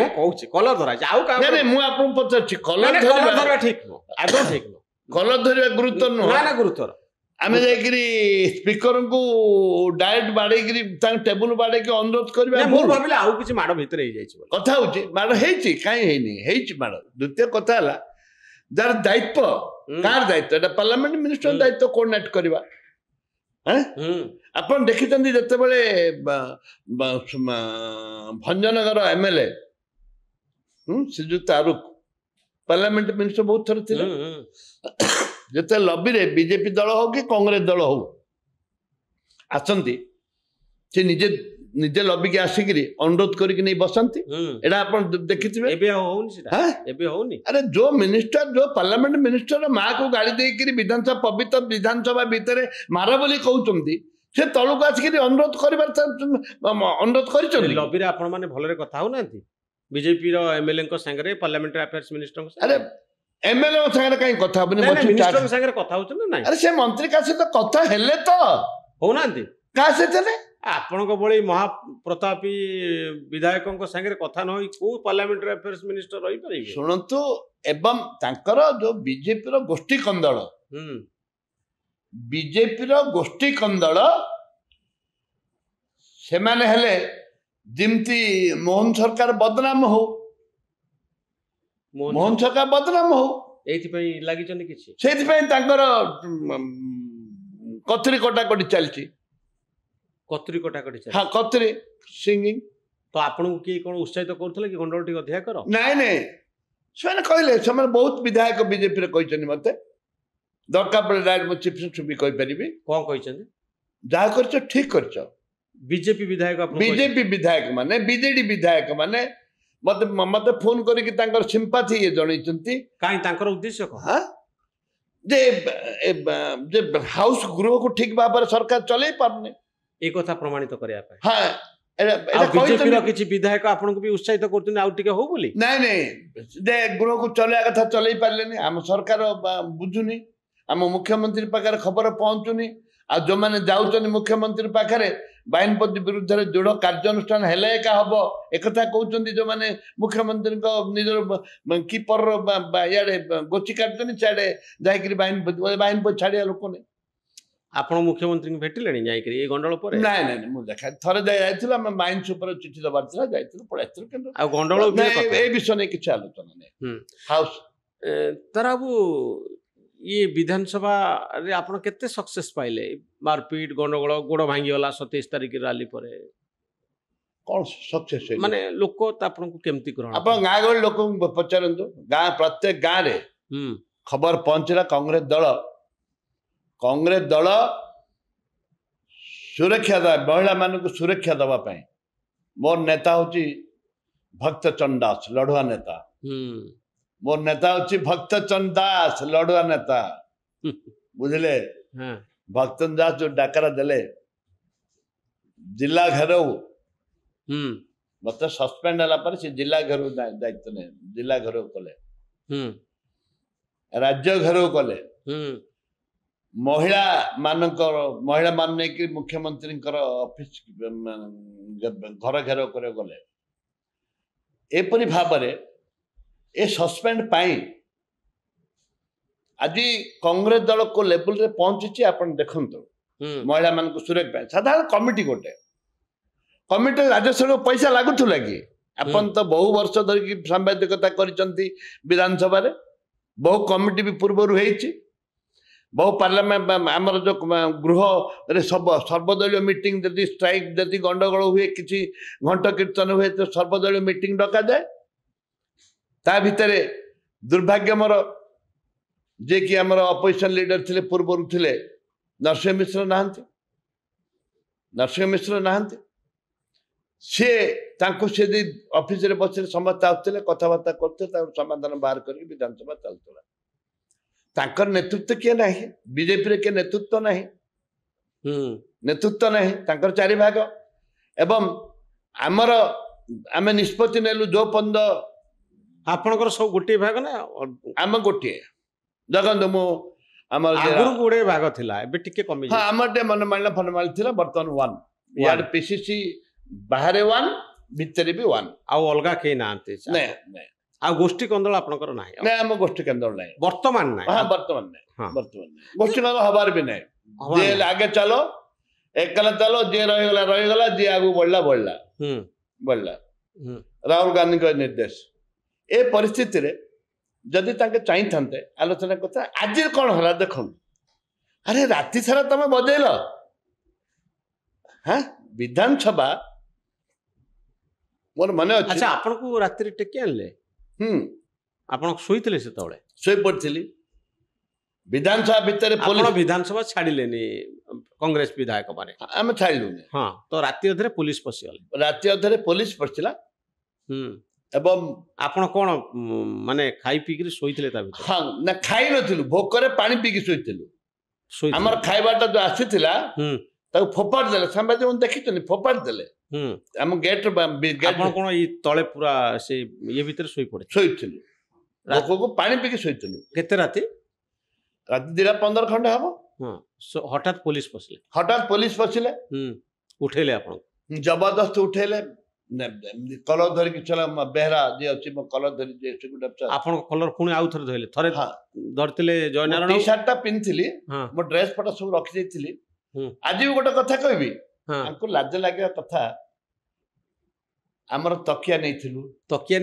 ମୁଁ କହୁଛି କଲର ଧରା ହେଇଛି ଆଉ କାହା ନାଇଁ ମୁଁ ଆପଣଙ୍କୁ ପଚାରୁଛି କଲର ଧରିବା ଠିକ ନୁହଁ ଆଦୌ ଠିକ ନୁହଁ କଲର ଧରିବା ଗୁରୁତ୍ୱ ନୁହଁ ନା ଗୁରୁତ୍ୱର ଆମେ ଯାଇକିରି ସ୍ପିକରଙ୍କୁ ଡାଇରେକ୍ଟ ବାଡେଇକିରି ତାଙ୍କ ଟେବୁଲ ବାଡେଇକି ଅନୁରୋଧ କରିବା ମୁଁ ଭାବିଲି ଆଉ କିଛି ମାଡ଼ ଭିତରେ ହେଇଯାଇଛି ବୋଲି କଥା ହଉଛି ମାଡ଼ ହେଇଛି କାହିଁ ହେଇନି ହେଇଛି ମାଡ଼ ଦ୍ୱିତୀୟ କଥା ହେଲା ଯାର ଦାୟିତ୍ୱ କାହାର ଦାୟିତ୍ୱ ଏଟା ପାର୍ଲାମେଣ୍ଟ ମିନିଷ୍ଟର ଦାୟିତ୍ୱ କୋଅର୍ଡିନେଟ କରିବା ଆପଣ ଦେଖିଛନ୍ତି ଯେତେବେଳେ ଭଞ୍ଜନଗର ଏମଏଲଏ ଶ୍ରୀଯୁକ୍ତ ଆରୁଖ ପାର୍ଲାମେଣ୍ଟ ମିନିଷ୍ଟର ବହୁତ ଥର ଥିଲେ ଯେତେ ଲବିରେ ବିଜେପି ଦଳ ହଉ କି କଂଗ୍ରେସ ଦଳ ହଉ ଆସନ୍ତି ସେ ନିଜେ ନିଜେ ଲବିକି ଆସିକିରି ଅନୁରୋଧ କରିକି ନେଇ ବସନ୍ତି ଏଟା ଆପଣ ଦେଖିଥିବେ ଏବେ ହଉନି ସେଟା ଏବେ ହଉନି ଆରେ ଯୋ ମିନିଷ୍ଟର ଯୋ ପାର୍ଲାମେଣ୍ଟ ମିନିଷ୍ଟର ମାଁ କୁ ଗାଳି ଦେଇକିରି ବିଧାନସଭା ପବିତ୍ର ବିଧାନସଭା ଭିତରେ ମାର ବୋଲି କହୁଛନ୍ତି ସେ ତଳକୁ ଆସିକିରି ଅନୁରୋଧ କରିବାର ଅନୁରୋଧ କରିଛନ୍ତି ଲବିରେ ଆପଣ ମାନେ ଭଲରେ କଥା ହଉନାହାନ୍ତି ବିଜେପି ର ଏମଏଲଏ ଙ୍କ ସାଙ୍ଗରେ ପାର୍ଲାମେଣ୍ଟାରୀ ଆଫେୟାର୍ସ ମିନିଷ୍ଟର ଆରେ ଏମଏଲଏ ଙ୍କ ସାଙ୍ଗରେ କାଇଁ କଥା ହବନି ମିନିଷ୍ଟର ସାଙ୍ଗରେ କଥା ହଉଛନ୍ତି ନା ଆରେ ସେ ମନ୍ତ୍ରୀ କାହା ସହିତ କଥା ହେଲେ ତ ହଉନାହାନ୍ତି କାହା ସହିତ ଆପଣଙ୍କ ଭଳି ମହାପ୍ରତାପୀ ବିଧାୟକଙ୍କ ସାଙ୍ଗରେ କଥା ନ ହୋଇ କୋଉ ପାର୍ଲାମେଣ୍ଟାରୀ ଆଫେୟାର୍ସ ମିନିଷ୍ଟର ରହିପାରିବେ ଶୁଣନ୍ତୁ ଏବଂ ତାଙ୍କର ଯୋଉ ବିଜେପିର ଗୋଷ୍ଠୀ କନ୍ଦଳ ବିଜେପିର ଗୋଷ୍ଠୀ କନ୍ଦଳ ସେମାନେ ହେଲେ ଯେମିତି ମୋହନ ସରକାର ବଦନାମ ହଉ ମୋହନ ସରକାର ବଦନାମ ହଉ ଏଇଥିପାଇଁ ଲାଗିଛନ୍ତି କିଛି ସେଇଥିପାଇଁ ତାଙ୍କର କତୁରୀ କଟାକଟି ଚାଲିଛି କତୁରୀ କଟାକଟି ହଁ କତୁରୀ ସିଙ୍ଗିଂ ତ ଆପଣଙ୍କୁ କିଏ କ'ଣ ଉତ୍ସାହିତ କରୁଥିଲେ କି ଗଣ୍ଡଗୋଳ ଟିକେ ଅଧିକା କର ନାଇଁ ନାଇଁ ସେମାନେ କହିଲେ ସେମାନେ ବହୁତ ବିଧାୟକ ବିଜେପିରେ କହିଛନ୍ତି ମତେ ଦରକାର ପଡିଲେ ଡାଇରେକ୍ଟ ମୁଁ ଚିଫ୍ ମିନିଷ୍ଟର ବି କହିପାରିବି କ'ଣ କହିଛନ୍ତି ଯାହା କରିଛ ଠିକ କରିଛ ବିଜେପି ବିଧାୟକ ବିଜେପି ବିଧାୟକ ମାନେ ବିଜେଡି ବିଧାୟକ ମାନେ ମତେ ମତେ ଫୋନ କରିକି ତାଙ୍କର ସିମ୍ପାଥି ଇଏ ଜଣେଇଛନ୍ତି କାହିଁ ତାଙ୍କର ଉଦ୍ଦେଶ୍ୟ କ'ଣ ଯେ ହାଉସ ଗୃହକୁ ଠିକ ଭାବରେ ସରକାର ଚଲେଇ ପାରୁନି এই কথা প্রমাণিত করিয়া পায় হ্যাঁ বিজেপির কিছু বিধায়ক আপনাকে বি উৎসাহিত করতেন আউ টিকে হউ বলি নাই নাই যে গৃহକୁ চলেয়া কথা চলেই পারলেনি ଆମ ସରକାର ବୁଝୁନି ଆମ ମୁଖ୍ୟମନ୍ତ୍ରୀ ପାଖରେ ଖବର ପହଞ୍ଚୁନି ଆଉ ଯୋଉମାନେ ଯାଉଛନ୍ତି ମୁଖ୍ୟମନ୍ତ୍ରୀ ପାଖରେ ବାହିନୀପତି ବିରୁଦ୍ଧରେ ଦୃଢ କାର୍ଯ୍ୟାନୁଷ୍ଠାନ ହେଲେ ଏକା ହବ ଏକଥା କହୁଛନ୍ତି ଯୋଉମାନେ ମୁଖ୍ୟମନ୍ତ୍ରୀଙ୍କ ନିଜର କିପର ଇଆଡେ ଗୋଚି କାଟୁଛନ୍ତି ସିଆଡେ ଯାଇକିରି ବାହିନୀପତି ଛାଡିବା ଲୋକ ନାହିଁ ଆପଣ ମୁଖ୍ୟମନ୍ତ୍ରୀଙ୍କୁ ଭେଟିଲେଣି ଯାଇକିରି ଏ ଗଣ୍ଡଗୋଳ ପରେ ନାଇଁ ନାଇଁ ମୁଁ ଦେଖା ଥରେ ଯାଇଥିଲୁ ଆମେ ମାଇନ୍ସ ଉପରେ ଚିଠି ଦେବାର ଥିଲା ଯାଇଥିଲୁ ପଳେଇ ଆସିଥିଲୁ କିନ୍ତୁ ଆଉ ଗଣ୍ଡଗୋଳ ଏ ବିଷୟ ନେଇ କିଛି ଆଲୋଚନା ନାହିଁ ହାଉସ ତାର ବାବୁ ଇଏ ବିଧାନସଭାରେ ଆପଣ କେତେ ସକ୍ସେସ୍ ପାଇଲେ ମାରପିଟ ଗଣ୍ଡଗୋଳ ଗୋଡ଼ ଭାଙ୍ଗିଗଲା 27 ତାରିଖ ରାଲି ପରେ କ'ଣ ସକ୍ସେସ୍ ମାନେ ଲୋକ ଆପଣଙ୍କୁ କେମିତି ଗ୍ରହଣ ଆପଣ ଗାଁ ଗହଳି ଲୋକଙ୍କୁ ପଚାରନ୍ତୁ ଗାଁ ପ୍ରତ୍ୟେକ ଗାଁରେ ଖବର ପହଞ୍ଚିଲା କଂଗ୍ରେସ ଦଳ ସୁରକ୍ଷା ମହିଳା ମାନଙ୍କୁ ସୁରକ୍ଷା ଦେବା ପାଇଁ ମୋର ନେତା ହଉଛି ଭକ୍ତଚରଣ ଦାସ ଲଢୁଆ ନେତା ମୋର ନେତା ହଉଛି ଭକ୍ତଚରଣ ଦାସ ଲଢୁଆ ନେତା ବୁଝିଲେ ଭକ୍ତଚରଣ ଦାସ ଯୋଉ ଡାକରା ଦେଲେ ଜିଲ୍ଲା ଘେରାଉ ମତେ ସସ୍ପେଣ୍ଡ ହେଲା ପରେ ସେ ଜିଲ୍ଲା ଘେରାଉ ଦାୟିତ୍ୱ ନେଇ ଜିଲ୍ଲା ଘେରାଉ କଲେ ରାଜ୍ୟ ଘେରାଉ କଲେ ମହିଳା ମାନେ ନେଇକି ମୁଖ୍ୟମନ୍ତ୍ରୀଙ୍କର ଅଫିସ ଘର ଘେରାଉ କରିବାକୁ ଗଲେ ଏପରି ଭାବରେ ଏ ସସ୍ପେଣ୍ଡ ପାଇଁ ଆଜି କଂଗ୍ରେସ ଦଳ କୋ ଲେବୁଲରେ ପହଞ୍ଚିଛି ଆପଣ ଦେଖନ୍ତୁ ମହିଳା ମାନଙ୍କୁ ସୁରକ୍ଷା ପାଇଁ ସାଧାରଣ କମିଟି ଗୋଟେ କମିଟି ରାଜସ୍ୱ ପଇସା ଲାଗୁଥିଲା କି ଆପଣ ତ ବହୁ ବର୍ଷ ଧରିକି ସାମ୍ବାଦିକତା କରିଛନ୍ତି ବିଧାନସଭାରେ ବହୁ କମିଟି ବି ପୂର୍ବରୁ ହେଇଛି बहु पार्लियामेंट आमर जो गृह सर्वदलीय मीटिंग जदि स्ट्राइक जदि गंडगोल हुए किसी घंट कीर्तन हुए तो सर्वदलीय मीटिंग डका जाए ता भितर दुर्भाग्य मोर जे कि आमर अपोजिशन लीडर थिले पूर्व थिले नरसिंह मिश्र नहांती ସିଏ ତାଙ୍କୁ ସେ ଅଫିସରେ ବସିଲେ ସମସ୍ତେ ଆସୁଥିଲେ କଥାବାର୍ତ୍ତା କରୁଥିଲେ ତାଙ୍କୁ ସମାଧାନ ବାହାର କରିକି ବିଧାନସଭା ଚାଲୁଥିଲା। ତାଙ୍କର ନେତୃତ୍ୱ କିଏ ନାହିଁ, ବିଜେପିରେ କିଏ ନେତୃତ୍ୱ ନାହିଁ, ନେତୃତ୍ୱ ନାହିଁ, ତାଙ୍କର 4 ଭାଗ। ଏବଂ ଆମର ଆମେ ନିଷ୍ପତ୍ତି ନେଲୁ ଯୋଉ ପର୍ଯ୍ୟନ୍ତ ଆପଣଙ୍କର ସବୁ ଗୋଟିଏ ଭାଗ ନା ଆମ ଗୋଟିଏ ଦେଖନ୍ତୁ ମୁଁ ଆମର ଆଗରୁ ଗୋଟିଏ ଭାଗ ଥିଲା ଏବେ ଟିକେ କମି ହଁ ଆମର ଟିକେ ମନମାଳିନା ଫନମାଳି ଥିଲା ବର୍ତ୍ତମାନ 1 ଇଆଡେ ପିସିସି ବାହାରେ 1 ଭିତରେ ବି 1 ଆଉ ଅଲଗା କେହି ନାହାନ୍ତି ନାଇଁ ଆଉ ଗୋଷ୍ଠୀ କନ୍ଦଳ ଆପଣଙ୍କର ନାହିଁ ନାଇଁ ଆମ ଗୋଷ୍ଠୀ କେନ୍ଦ୍ର ନାହିଁ ବର୍ତ୍ତମାନ ନାହିଁ ହଁ ବର୍ତ୍ତମାନ ନାହିଁ ଗୋଷ୍ଠୀ କେନ୍ଦ୍ର ହବାର ବି ନାହିଁ ଯିଏ ଆଗେ ଚାଲ ଏକଲା ଚାଲ ଯିଏ ରହିଗଲା ଯିଏ ଆଗକୁ ବଢିଲା ରାହୁଲ ଗାନ୍ଧୀଙ୍କ ନିର୍ଦ୍ଦେଶ ଏ ପରିସ୍ଥିତିରେ ଯଦି ତାଙ୍କେ ଚାହିଁଥାନ୍ତେ ଆଲୋଚନା କଥା ଆଜି କଣ ହେଲା ଦେଖନ୍ତୁ ଆରେ ରାତି ସାରା ତମେ ବଜେଇଲ ହଁ ବିଧାନସଭା ମୋର ମନେ ଅଛି ଆଚ୍ଛା ଆପଣଙ୍କୁ ରାତିରେ ଟେକି ଆଣିଲେ ଆପଣ ଶୋଇଥିଲେ ସେତେବେଳେ ଶୋଇପଡ଼ିଥିଲି ବିଧାନସଭା ଭିତରେ ଆପଣ ବିଧାନସଭା ଛାଡ଼ିଲେନି କଂଗ୍ରେସ ବିଧାୟକ ମାନେ ଆମେ ଛାଡ଼ିଲୁନି ହଁ ତ ରାତି ଅଧରେ ପୋଲିସ ପଶିଗଲେ ରାତି ଅଧରେ ପୋଲିସ ପଶିଲା ଏବଂ ଆପଣ କଣ ମାନେ ଖାଇ ପିଇକିରି ଶୋଇଥିଲେ ତା ଭିତରେ ହଁ ନା ଖାଇ ନଥିଲୁ ଭୋକରେ ପାଣି ପିଇକି ଶୋଇଥିଲୁ ଆମର ଖାଇବାଟା ଯୋଉ ଆସିଥିଲା ତାକୁ ଫୋପାଡ଼ି ଦେଲେ ସାମ୍ବାଦିକ ଦେଖିଛନ୍ତି ଫୋପାଡ଼ି ଦେଲେ ଆମ ଗେଟ୍ ଆପଣ କଣ ଏଇ ତଳେ ପୁରା ସେ ଇଏ ଭିତରେ ଶୋଇଥିଲୁ ଭୋକକୁ ପାଣି ପିଇକି ଶୋଇଥିଲୁ କେତେ ରାତି 2:15 ଖଣ୍ଡେ ହବ ହଠାତ୍ ପୋଲିସ ପଶିଲେ ଉଠେଇଲେ ଆପଣ ଜବରଦସ୍ତ ଉଠେଇଲେ କଲର ଧରିକି ଚଲା ବେହେରା ଯିଏ ଅଛି ମୋ କଲର ଧରି ଆପଣଙ୍କ କଲର ପୁଣି ଆଉ ଥରେ ଧରିଲେ ଥରେ ଧରିଥିଲେ ଜୟନାରାୟଣ ଟି ସାର୍ଟଟା ପିନ୍ଧିଥିଲି ମୋ ଡ୍ରେସ ପଟା ସବୁ ରଖିଦେଇଥିଲି ଆଜି ବି ଗୋଟେ କଥା କହିବି ତାଙ୍କୁ ଲାଜ ଲାଗିବା କଥା ଆମର ତକିଆ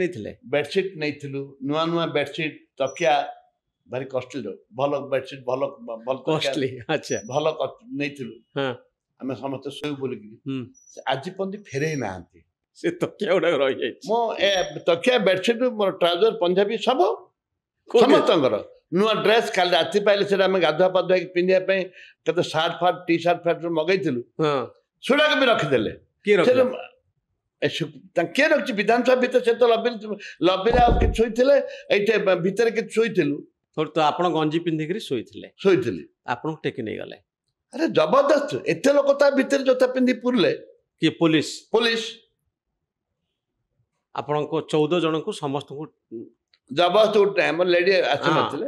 ନେଇଥିଲେ ବେଡସିଟ୍ ନେଇଥିଲୁ ନୂଆ ବେଡସିଟ୍ ତକିଆ ଭାରି କଷ୍ଟଲି ଭଲ ବେଡସିଟ୍ ଭଲ ନେଇଥିଲୁ ଆମେ ସମସ୍ତେ ଶୋଇବୁ ବୋଲିକି ଆଜି ପର୍ଯ୍ୟନ୍ତ ଫେରେଇ ନାହାନ୍ତି ସେ ତକିଆ ଗୁଡାକ ରହିଯାଇଛି ମୋ ଏ ତକିଆ ବେଡସିଟ୍ ମୋର ଟ୍ରାଉଜର ପଞ୍ଜାବୀ ସବୁ ସମସ୍ତଙ୍କର ନୂଆ ଡ୍ରେସ୍ କାଲି ରାତି ପାଇଲେ ସେଟା ଆମେ ଗାଧୁଆ ପାଧୁଆ ପିନ୍ଧିବା ପାଇଁ କେତେ ସାର୍ଟ ଫାର୍ଟ ଟି ସାର୍ଟ ଫାର୍ଟ ମଗେଇଥିଲୁ ସେଗୁଡାକ ବି ରଖିଦେଲେ କିଏ ରଖିଛି ବିଧାନସଭା ଭିତରେ ସେ ତ ଲବିରେ ଆଉ କିଛି ଶୋଇଥିଲେ ଏଇଠି ଭିତରେ କିଛି ଶୋଇଥିଲୁ ତ ଆପଣ ଗଞ୍ଜି ପିନ୍ଧିକିରି ଶୋଇଥିଲି ଆପଣଙ୍କୁ ଟେକି ନେଇଗଲେ ଆରେ ଜବରଦସ୍ତ ଏତେ ଲୋକ ତା ଭିତରେ ଜୋତା ପିନ୍ଧି ପୁରିଲେ କିଏ ପୋଲିସ ଆପଣଙ୍କ 14 ଜଣଙ୍କୁ ସମସ୍ତଙ୍କୁ ଜବରଦସ୍ତ ଆମର ଲେଡି ଆସିନଥିଲେ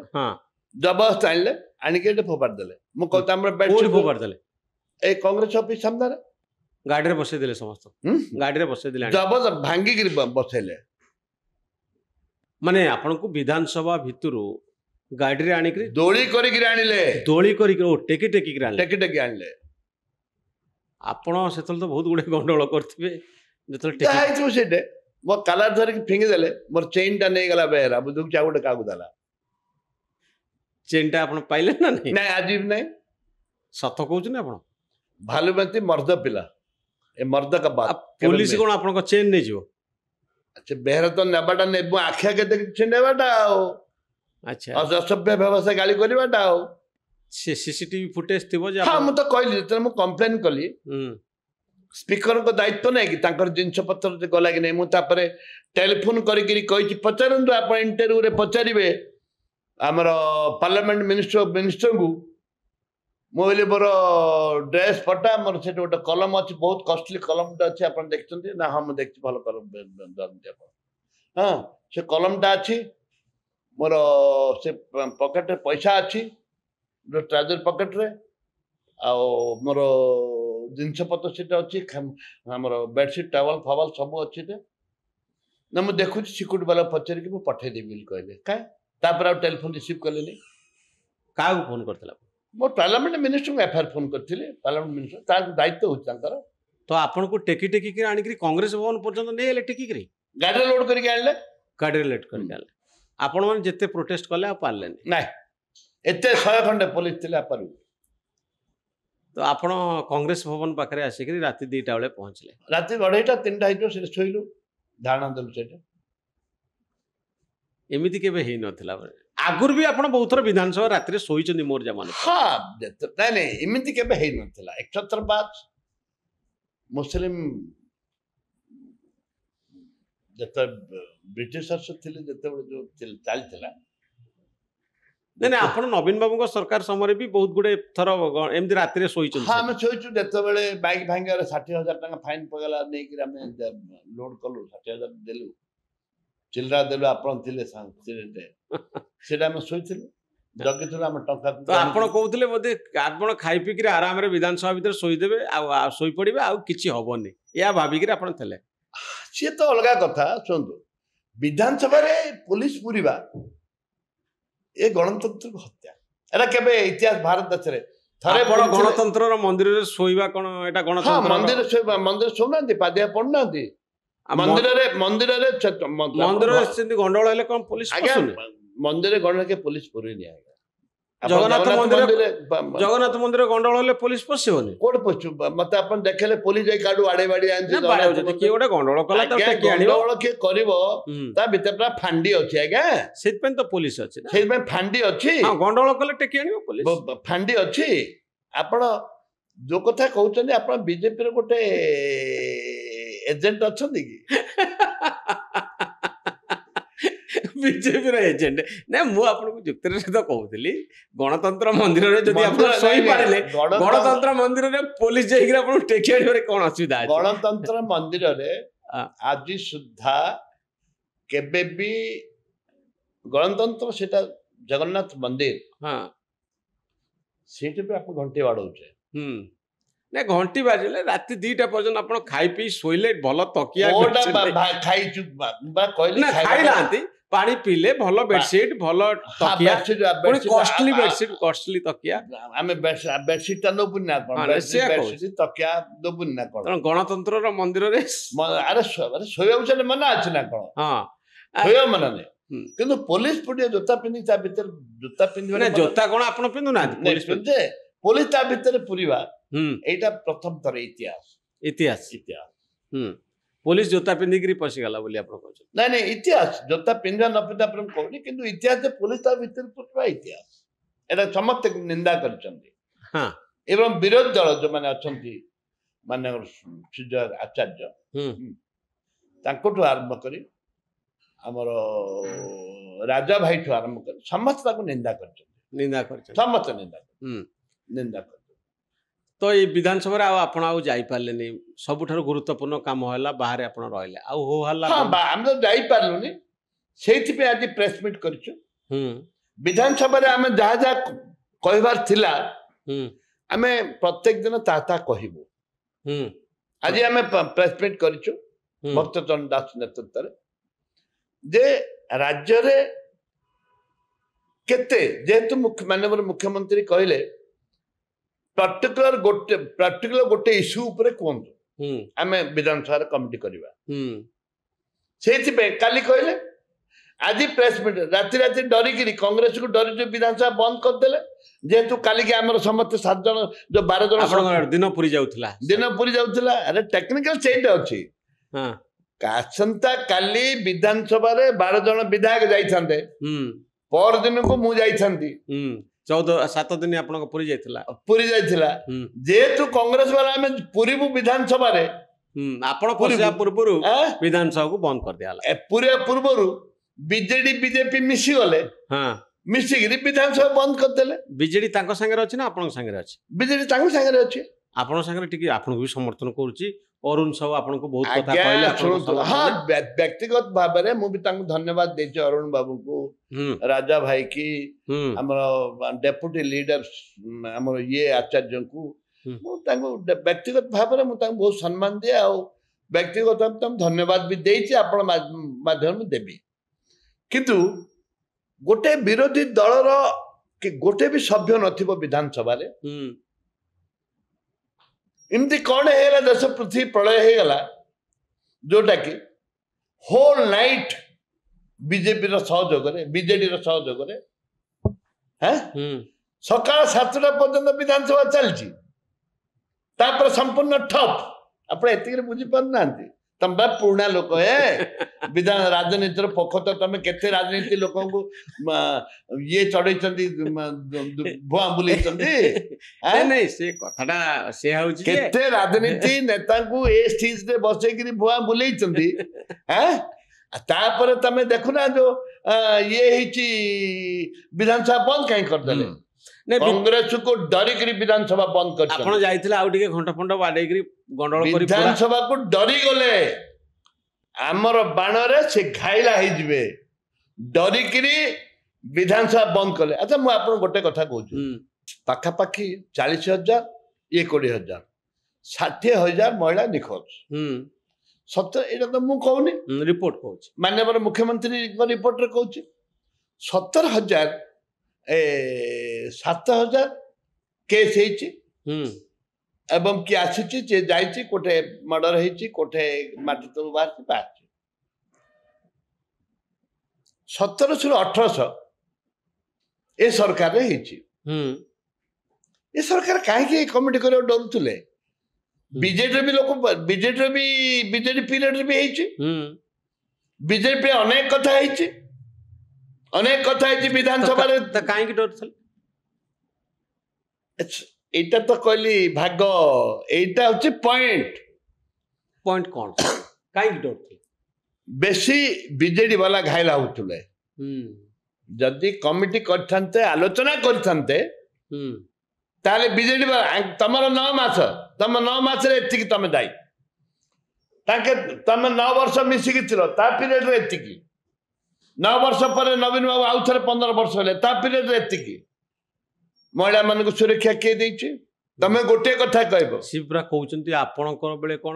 ଜବରଦସ୍ତ ଆଣିଲେ ଆଣିକି ଏଠି ଫୋପାଡ଼ି ଦେଲେ ମୁଁ କହୁଛି ଆମର ଫୋପାଡ଼ି ଦେଲେ ଏଇ କଂଗ୍ରେସ ଅଫିସ ସାମ୍ନାରେ ଗାଡ଼ିରେ ବସେଇଦେଲେ ସମସ୍ତଙ୍କୁ ଗାଡ଼ିରେ ବସେଇଦେଲେ ଜବରଦସ୍ତ ଭାଙ୍ଗିକିରି ବସେଇଲେ ମାନେ ଆପଣଙ୍କୁ ବିଧାନସଭା ଭିତରୁ ଗାଡ଼ିରେ ଆଣିକିରି ଦୋଳି କରିକି ଆଣିଲେ ଟେକି ଆଣିଲେ ଆପଣ ସେତେବେଳେ ତ ବହୁତ ଗୁଡ଼େ ଗଣ୍ଡଗୋଳ କରିଥିବେ ଯେତେବେଳେ ସେଇଟା ମୋ କାଲାର ଧରିକି ଫିଙ୍ଗି ଦେଲେ ମୋର ଚେଇନଟା ନେଇଗଲା ବେହେରା ବୁଝୁଛି ଆଉ ଗୋଟେ କାହାକୁ ଦେଲା ଚେନ୍ଟା ଆପଣ ପାଇଲେ ନା ନାଇଁ ଆଜି ବି ନାଇଁ ସତ କହୁଛନ୍ତି ଆପଣ ଭାଲୁମତି ମର୍ଦ୍ଦ ପିଲା ଏ ମର୍ଦ୍ଦ ପୋଲିସ କଣ ଆପଣଙ୍କ ଚେନ୍ ନେଇଯିବ ସେ ବେହେରା ତ ନେବାଟା ନେବ ଆଖି ଆଗେ ଦେଖି ନେବାଟା ଆଉ ଆଚ୍ଛା ଅସଭ୍ୟ ବ୍ୟବସାୟ ଗାଳି କରିବାଟା ଆଉ ସେ ସିସିଟିଭି ଫୁଟେଜ ଥିବ ଯେ ହଁ ମୁଁ ତ କହିଲି ଯେତେବେଳେ ମୁଁ କମ୍ପ୍ଲେନ କଲି ସ୍ପିକରଙ୍କ ଦାୟିତ୍ୱ ନାହିଁ କି ତାଙ୍କର ଜିନିଷ ପତ୍ର ଗଲା କି ନାହିଁ ମୁଁ ତାପରେ ଟେଲିଫୋନ କରିକିରି କହିଛି ପଚାରନ୍ତୁ ଆପଣ ଇଣ୍ଟରଭ୍ୟୁରେ ପଚାରିବେ ଆମର ପାର୍ଲାମେଣ୍ଟ ମିନିଷ୍ଟରଙ୍କୁ ମୁଁ କହିଲି ମୋର ଡ୍ରେସ୍ ପଟା ମୋର ସେଠି ଗୋଟେ କଲମ ଅଛି ବହୁତ କଷ୍ଟଲି କଲମଟା ଅଛି ଆପଣ ଦେଖିଛନ୍ତି ନା ହଁ ମୁଁ ଦେଖିଛି ଭଲ କଲମ ଆପଣ ହଁ ସେ କଲମଟା ଅଛି ମୋର ସେ ପକେଟରେ ପଇସା ଅଛି ଟ୍ରାଉଜର ପକେଟରେ ଆଉ ମୋର ଜିନିଷପତ୍ର ସେଟା ଅଛି ଆମର ବେଡସିଟ୍ ଟାୱଲ ଫାୱଲ ସବୁ ଅଛି ନା ମୁଁ ଦେଖୁଛି ସିକ୍ୟୁରିଟି ବାଲା ପଚାରିକି ମୁଁ ପଠେଇଦେବି ବୋଲି କହିଲେ କାଇଁ ତାପରେ ଆଉ ଟେଲିଫୋନ ରିସିଭ୍ କଲେନି କାହାକୁ ଫୋନ କରିଥିଲା ମୋ ପାର୍ଲାମେଣ୍ଟ ମିନିଷ୍ଟରଙ୍କୁ ଏଫଆଇଆର ଫୋନ କରିଥିଲି ପାର୍ଲାମେଣ୍ଟ ମିନିଷ୍ଟର ତାର ଦାୟିତ୍ୱ ହେଉଛି ତାଙ୍କର ତ ଆପଣଙ୍କୁ ଟେକିକି ଆଣିକିରି କଂଗ୍ରେସ ଭବନ ପର୍ଯ୍ୟନ୍ତ ନେଇଗଲେ ଟେକିକିରି ଗାଡ଼ିରେ ଲୋଡ୍ କରିକି ଆଣିଲେ ଆପଣମାନେ ଯେତେ ପ୍ରୋଟେଷ୍ଟ କଲେ ଆଉ ପାରିଲେନି ନାଇଁ ଏତେ 100 ଖଣ୍ଡେ ପୋଲିସ ଥିଲେ ପାରିବୁ ତ ଆପଣ କଂଗ୍ରେସ ଭବନ ପାଖରେ ଆସିକିରି ରାତି 2ଟା ବେଳେ ପହଞ୍ଚିଲେ ରାତି 2:30 3ଟା ହେଇଯିବ ସେଠି ଶୋଇଲୁ ଧାରଣା ଦେଲୁ ସେଠି ଏମିତି କେବେ ହେଇନଥିଲା ଆଗରୁ ବି ଆପଣ ବହୁତ ଥର ବିଧାନସଭା ରାତିରେ ଶୋଇଛନ୍ତି ମୋର ଜମାନା ହଁ ନାଇଁ ଏମିତି କେବେ ହେଇନଥିଲା 105 ମୁସଲିମ ଯେତେ ବ୍ରିଟିଶର୍ସ ଥିଲେ ଯେତେବେଳେ ଯୋଉ ଚାଲିଥିଲା ନାଇଁ ନାଇଁ ଆପଣ ନବୀନ ବାବୁଙ୍କ ସରକାର ସମୟରେ ବି ବହୁତ ଗୁଡେ ଥର ଏମିତି ରାତିରେ ହଁ ଶୋଇଛନ୍ତି ଆମେ ଶୋଇଛୁ ଯେତେବେଳେ ବାଇକ୍ ଭାଙ୍ଗିବାରେ 60,000 ଟଙ୍କା ଫାଇନ୍ ପକେଇଲା ନେଇକିରି ଆମେ ଲୋଡ୍ କଲୁ 60,000 ଦେଲୁ ଚିଲ୍ଡ୍ରା ଦେଲୁ ଆପଣ ଥିଲେ ସେଇଟା ଆମେ ଶୋଇଥିଲୁ ଜଗିଥିଲୁ ଆମେ ଟଙ୍କା ତ ଆପଣ କହୁଥିଲେ ବୋଧେ ଆପଣ ଖାଇ ପିଇକିରି ଆରାମରେ ବିଧାନସଭା ଭିତରେ ଶୋଇଦେବେ ଆଉ ଶୋଇପଡିବେ ଆଉ କିଛି ହବନି ଏହା ଭାବିକିରି ଆପଣ ଥିଲେ। ସିଏ ତ ଅଲଗା କଥା ଶୁଣନ୍ତୁ ବିଧାନସଭାରେ ପୋଲିସ ପୁରିବା ଏ ଗଣତନ୍ତ୍ରକୁ ହତ୍ୟା ଏଟା କେବେ ଇତିହାସ ଭାରତ ଦେଶରେ ଥରେ ଆପଣ ଗଣତନ୍ତ୍ରର ମନ୍ଦିରରେ ଶୋଇବା କଣ ଏଟା ହଁ ଗଣତନ୍ତ୍ର ମନ୍ଦିର ଶୋଉନାହାନ୍ତି ପାଦିଆ ପଡୁନାହାନ୍ତି ମନ୍ଦିରରେ ମନ୍ଦିରରେ ସେମିତି ଗଣ୍ଡଗୋଳ ହେଲେ କଣ ପୋଲିସ ଆଜ୍ଞା ପଶୁନି? ମନ୍ଦିରରେ ଗଣକେ ପୋଲିସ ପୁରେନି ଆଜ୍ଞା ଜଗନ୍ନାଥ ମନ୍ଦିର ଗଣ୍ଡଗୋଳ ହେଲେ ପୋଲିସ ପଶିବନି କୋଉଠି ପଶୁ ମତେ ଆପଣ ଦେଖେଇଲେ ପୋଲିସ ଯାଇ କାଡୁ ଆଡେ ବାଡି ଆଣିଛି କିଏ ଗୋଟେ ଗଣ୍ଡଗୋଳ କଲା ତ ଟେକି ଆଣିବ ଗଣ୍ଡଗୋଳ କିଏ କରିବ ତା ଭିତରେ ପୁରା ଫାଣ୍ଡି ଅଛି ଆଜ୍ଞା ସେଇଥିପାଇଁ ତ ପୋଲିସ ଅଛି ସେଇଥିପାଇଁ ଫାଣ୍ଡି ଅଛି ଗଣ୍ଡଗୋଳ କଲେ ଟେକି ଆଣିବ ପୋଲିସ ଫାଣ୍ଡି ଅଛି ଆପଣ ଯୋଉ କଥା କହୁଛନ୍ତି ଆପଣ ବିଜେପିର ଗୋଟେ ଏଜେଣ୍ଟ ଅଛନ୍ତି କି ବିଜେପିର ଏଜେଣ୍ଟ ନାଇଁ ମୁଁ ଆପଣଙ୍କୁ ଯୁକ୍ତିର ସହିତ କହୁଥିଲି ଗଣତନ୍ତ୍ର ମନ୍ଦିରରେ ଯଦି ଆପଣ ଶୋଇପାରିଲେ ଗଣତନ୍ତ୍ର ମନ୍ଦିରରେ ପୋଲିସ ଯାଇକି ଆପଣଙ୍କୁ ଟେକି ଆଣିବାରେ କଣ ଅସୁବିଧା ଅଛି? ଗଣତନ୍ତ୍ର ମନ୍ଦିରରେ ଆଜି ସୁଦ୍ଧା କେବେ ବି ଗଣତନ୍ତ୍ର ସେଟା ଜଗନ୍ନାଥ ମନ୍ଦିର ସେଇଠି ବି ଆପଣ ଘଣ୍ଟି ବାଡଉଛେ ନା ଘଣ୍ଟି ବାଜିଲେ ରାତି 2ଟା ପର୍ଯ୍ୟନ୍ତ ଆପଣ ଖାଇ ପିଇ ଶୋଇଲେ ଭଲ ତକିଆ ଖାଇଛୁ କହିଲେ ଖାଇନାହାନ୍ତି ପାଣି ପିଇଲେ ଭଲ ବେଡସିଟ୍ ଭଲ ତକିଆ କଷ୍ଟଲି ବେଡସିଟ୍ କଷ୍ଟଲି ତକିଆ ଆମେ ବେଡସିଟ୍ ଟା ନବୁନି ନା କଣ ବେଡସିଟ୍ ତକିଆ ଦବୁନି ନା କଣ ଗଣତନ୍ତ୍ରର ମନ୍ଦିରରେ ଆରେ ଶୋଇବାକୁ ସେଟା ମନା ଅଛି ନା କଣ ଶୋଇବା ମନା ନାହିଁ କିନ୍ତୁ ପୋଲିସ ପୁଣି ଜୋତା ପିନ୍ଧି ତା ଭିତରେ ଜୋତା ପିନ୍ଧିବା ଜୋତା କଣ ଆପଣ ପିନ୍ଧୁନାହାନ୍ତି ପୋଲିସ ତା ଭିତରେ ପୁରିବା ଏଇଟା ପ୍ରଥମ ଥର ଇତିହାସ ପୋଲିସ ଜୋତା ପିନ୍ଧିକିରି ପଶିଗଲା ବୋଲି ଆପଣ କହୁଛନ୍ତି? ନାଇଁ ନାଇଁ ଇତିହାସ ଜୋତା ପିନ୍ଧିବା ନ ପିନ୍ଧିବା ଆପଣ କହୁନି କିନ୍ତୁ ଇତିହାସରେ ପୋଲିସ ତା ଭିତରେ ପୁରିବା ଇତିହାସ ଏଟା ସମସ୍ତେ ନିନ୍ଦା କରିଛନ୍ତି ଏବଂ ବିରୋଧୀ ଦଳ ଯୋଉମାନେ ଅଛନ୍ତି ମାନେ ସୂର୍ଯ୍ୟ ଆଚାର୍ଯ୍ୟ ତାଙ୍କଠୁ ଆରମ୍ଭ କରି ଆମର ରାଜା ଭାଇଠୁ ଆରମ୍ଭ କରି ସମସ୍ତେ ତାକୁ ନିନ୍ଦା କରିଛନ୍ତି ସମସ୍ତେ ନିନ୍ଦା କରିଛନ୍ତି ତ ଏଇ ବିଧାନସଭାରେ ଆଉ ଆପଣ ଆଉ ଯାଇପାରିଲେନି ସବୁଠାରୁ ଗୁରୁତ୍ୱପୂର୍ଣ୍ଣ କାମ ହେଲା ବାହାରେ ଆପଣ ରହିଲେ ଆଉ ହୋ ହଲ୍ଲା ଆମେ ତ ଯାଇପାରିଲୁନି ସେଇଥିପାଇଁ ଆଜି ପ୍ରେସ ମିଟ୍ କରିଛୁ ବିଧାନସଭାରେ ଆମେ ଯାହା ଯାହା କହିବାର ଥିଲା ଆମେ ପ୍ରତ୍ୟେକ ଦିନ ତାହା କହିବୁ ଆଜି ଆମେ ପ୍ରେସ ମିଟ୍ କରିଛୁ ଭକ୍ତଚରଣ ଦାସ ନେତୃତ୍ୱରେ ଯେ ରାଜ୍ୟରେ କେତେ ଯେହେତୁ ମାନ୍ୟବର ମୁଖ୍ୟମନ୍ତ୍ରୀ କହିଲେ पर्टिकुलर गोटे इश्यू उपरे कहतु आम विधानसभा कमिटी करवा काली कहले आज प्रेस मीट राति राति डरिकी कांग्रेस को डरी विधानसभा बंद करदे जेहेतु काली आम समस्त 7 जन जो 12 जन दिन पुरी जाऊला अरे टेक्निकल चेंज अच्छी आसंता काली विधानसभा 12 जन विधायक जाइए पर दिन को मु जाइछंती 7 दिन आपन पुरी जाइथिला जेहेतु कांग्रेस वाला में पूरी विधानसभा रे आपण पसिया पूर्व विधानसभा को बंद कर दियाला पूरे पूर्व बीजेडी बीजेपी मिसी गले मिसिगिरी विधानसभा बंद कर देले बीजेडी तांको संगे अछि ना आपन संगे अछि बीजेडी तांको संगे अछि आपन संगे टिके आपन भी समर्थन करूची अरुण साहू आपन को बहुत कथा कहले हां व्यक्तिगत भाव रे मु भी तांको धन्यवाद देछि अरुण बाबू को राजा भाई की हमर डेप्यूटी लीडर हमर ये आचार्य को मु तांको व्यक्तिगत भाव रे मु तांको बहुत सम्मान दे आ व्यक्तिगत भाव धन्यवाद भी देछि आपन माध्यम में देबी किंतु गोटे विरोधी दलर कि गोटे भी सभ्य नथिबो विधानसभा रे इमती कौन है देश पृथ्वी प्रलय हो गला जोटा कि होल नाइट बीजेपी सहयोग बीजेडी सहयोग सका 7टा पर्यंत विधानसभा चलती संपूर्ण ठप आप बुझी पार तुम बा पुराणा लोक है विधान राजनीति पोखत तुम केते राजनीति लोक ये चढ़ई भुआ बुले केते राजनीति नेता को ए स्टेज रे बसैकरी भुआ बुले तापर तमे देखुना जो ये हिची विधानसभा बंद कहीं करदेले नहीं कांग्रेस को डरिक विधानसभा बंद कर आपण जाइथिले आउ टिके घंटा फंटा बाडेकरी गंडोळ करी विधानसभा को डरी गले आमर बाणरे से घाइला हो जिवे डरिकी विधानसभा बंद कले अच्छा मुझे आप गोटे कथा कहूँ पाखापाखि 40,000 ये 20,000 60,000 महिला निखोज सत्तर ये तो मुझे कहूनी रिपोर्ट कहूँ माननीय मुख्यमंत्री रिपोर्ट रे कहूँ 70,000 7,000 केस एवं किए आसी जाइए कोटे मर्डर होती कोटे माटी तलू बाहर 1700 1800 ए सरकार रे ये सरकार कहीं कमिटी कर डरुले बीजेडी भी लोक बीजेडी पीरियड भी बीजेपी अनेक कथा विधानसभा कहीं डर एटा तो कहली भाग एटा होची पॉइंट कौन कहीं डर बेसी बीजेडी वाला घायला होतुले जदि कमिटी करथांते आलोचना करथांते ताले बीजेडी वाला तमरो 9 मास तम 9 मास रे एतिकी तमे दाई ताके तमे 9 वर्ष मिसी कि थिलो ता पीरियड रे एतिकी 9 वर्ष पर नवीन बाबू आउ थरे 15 वर्ष होले ता पीरियड रे एतिकी महिला मान को सुरक्षा किए देछि तमे गोटे कथा कहबो शिवरा कहउचंती आपणकर बेले कोन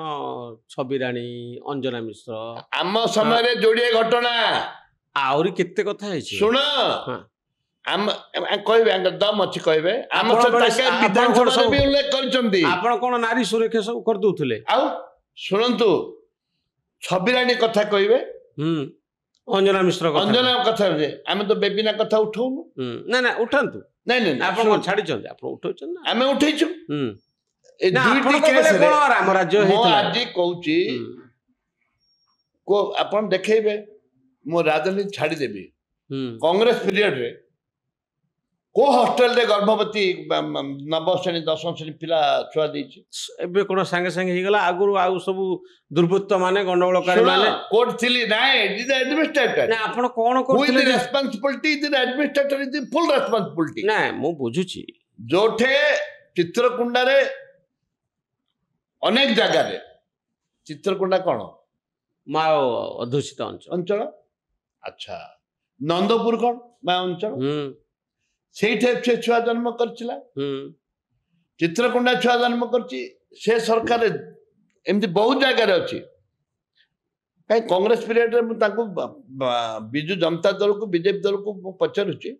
छबिराणी अंजना मिश्र आम समय रे जोड़िए घटना आउरी केते कथा है सुन आम कहबे दम अछि कहबे आम ताके विधानसभा भी उल्लेख करचंती आपण कोन नारी सुरक्षा सब कर दोथले आउ सुनंतु छबिराणी कथा कहबे अंजना मिश्र कथा अंजना कथा जे आमे तो बेबिना कथा उठाउनु ना ना उठांतु नहीं आपण छाड़ी चंदी आपण उठाउछन ना आमे उठैछु ए दुईटी केस रे कोन राम राज्य मो आज कहूची को आपण देखेबे मो राजनीति छाड़ी देबी कांग्रेस पीरियड रे को हॉस्टल रे गर्भवती 9 श्रेणी 10 श्रेणी पिला छुआ देछि एबे कोन संगे संगे ही गला आगुरु आउ सब दुर्बृत्त माने गंडगोलकारी माने कोड थिली नाइ इज द एडमिनिस्ट्रेटर ना आपण कोन करथिले responsibility the administrator is the full responsibility ना मु बुझुची जोठे चित्रकुंडा रे अनेक जगह रे चित्रकुंडा कोन मा अधूषित अंचल अच्छा नंदपुर कोन मा अंचल से छुआ जन्म करचिला चित्रकुंडा छुआ जन्म करची से सरकार एमती बहुत जगह रे अछि कहीं कांग्रेस पीरियड रे ताको बिजु जनता दल को बीजेपी दल को पचारुची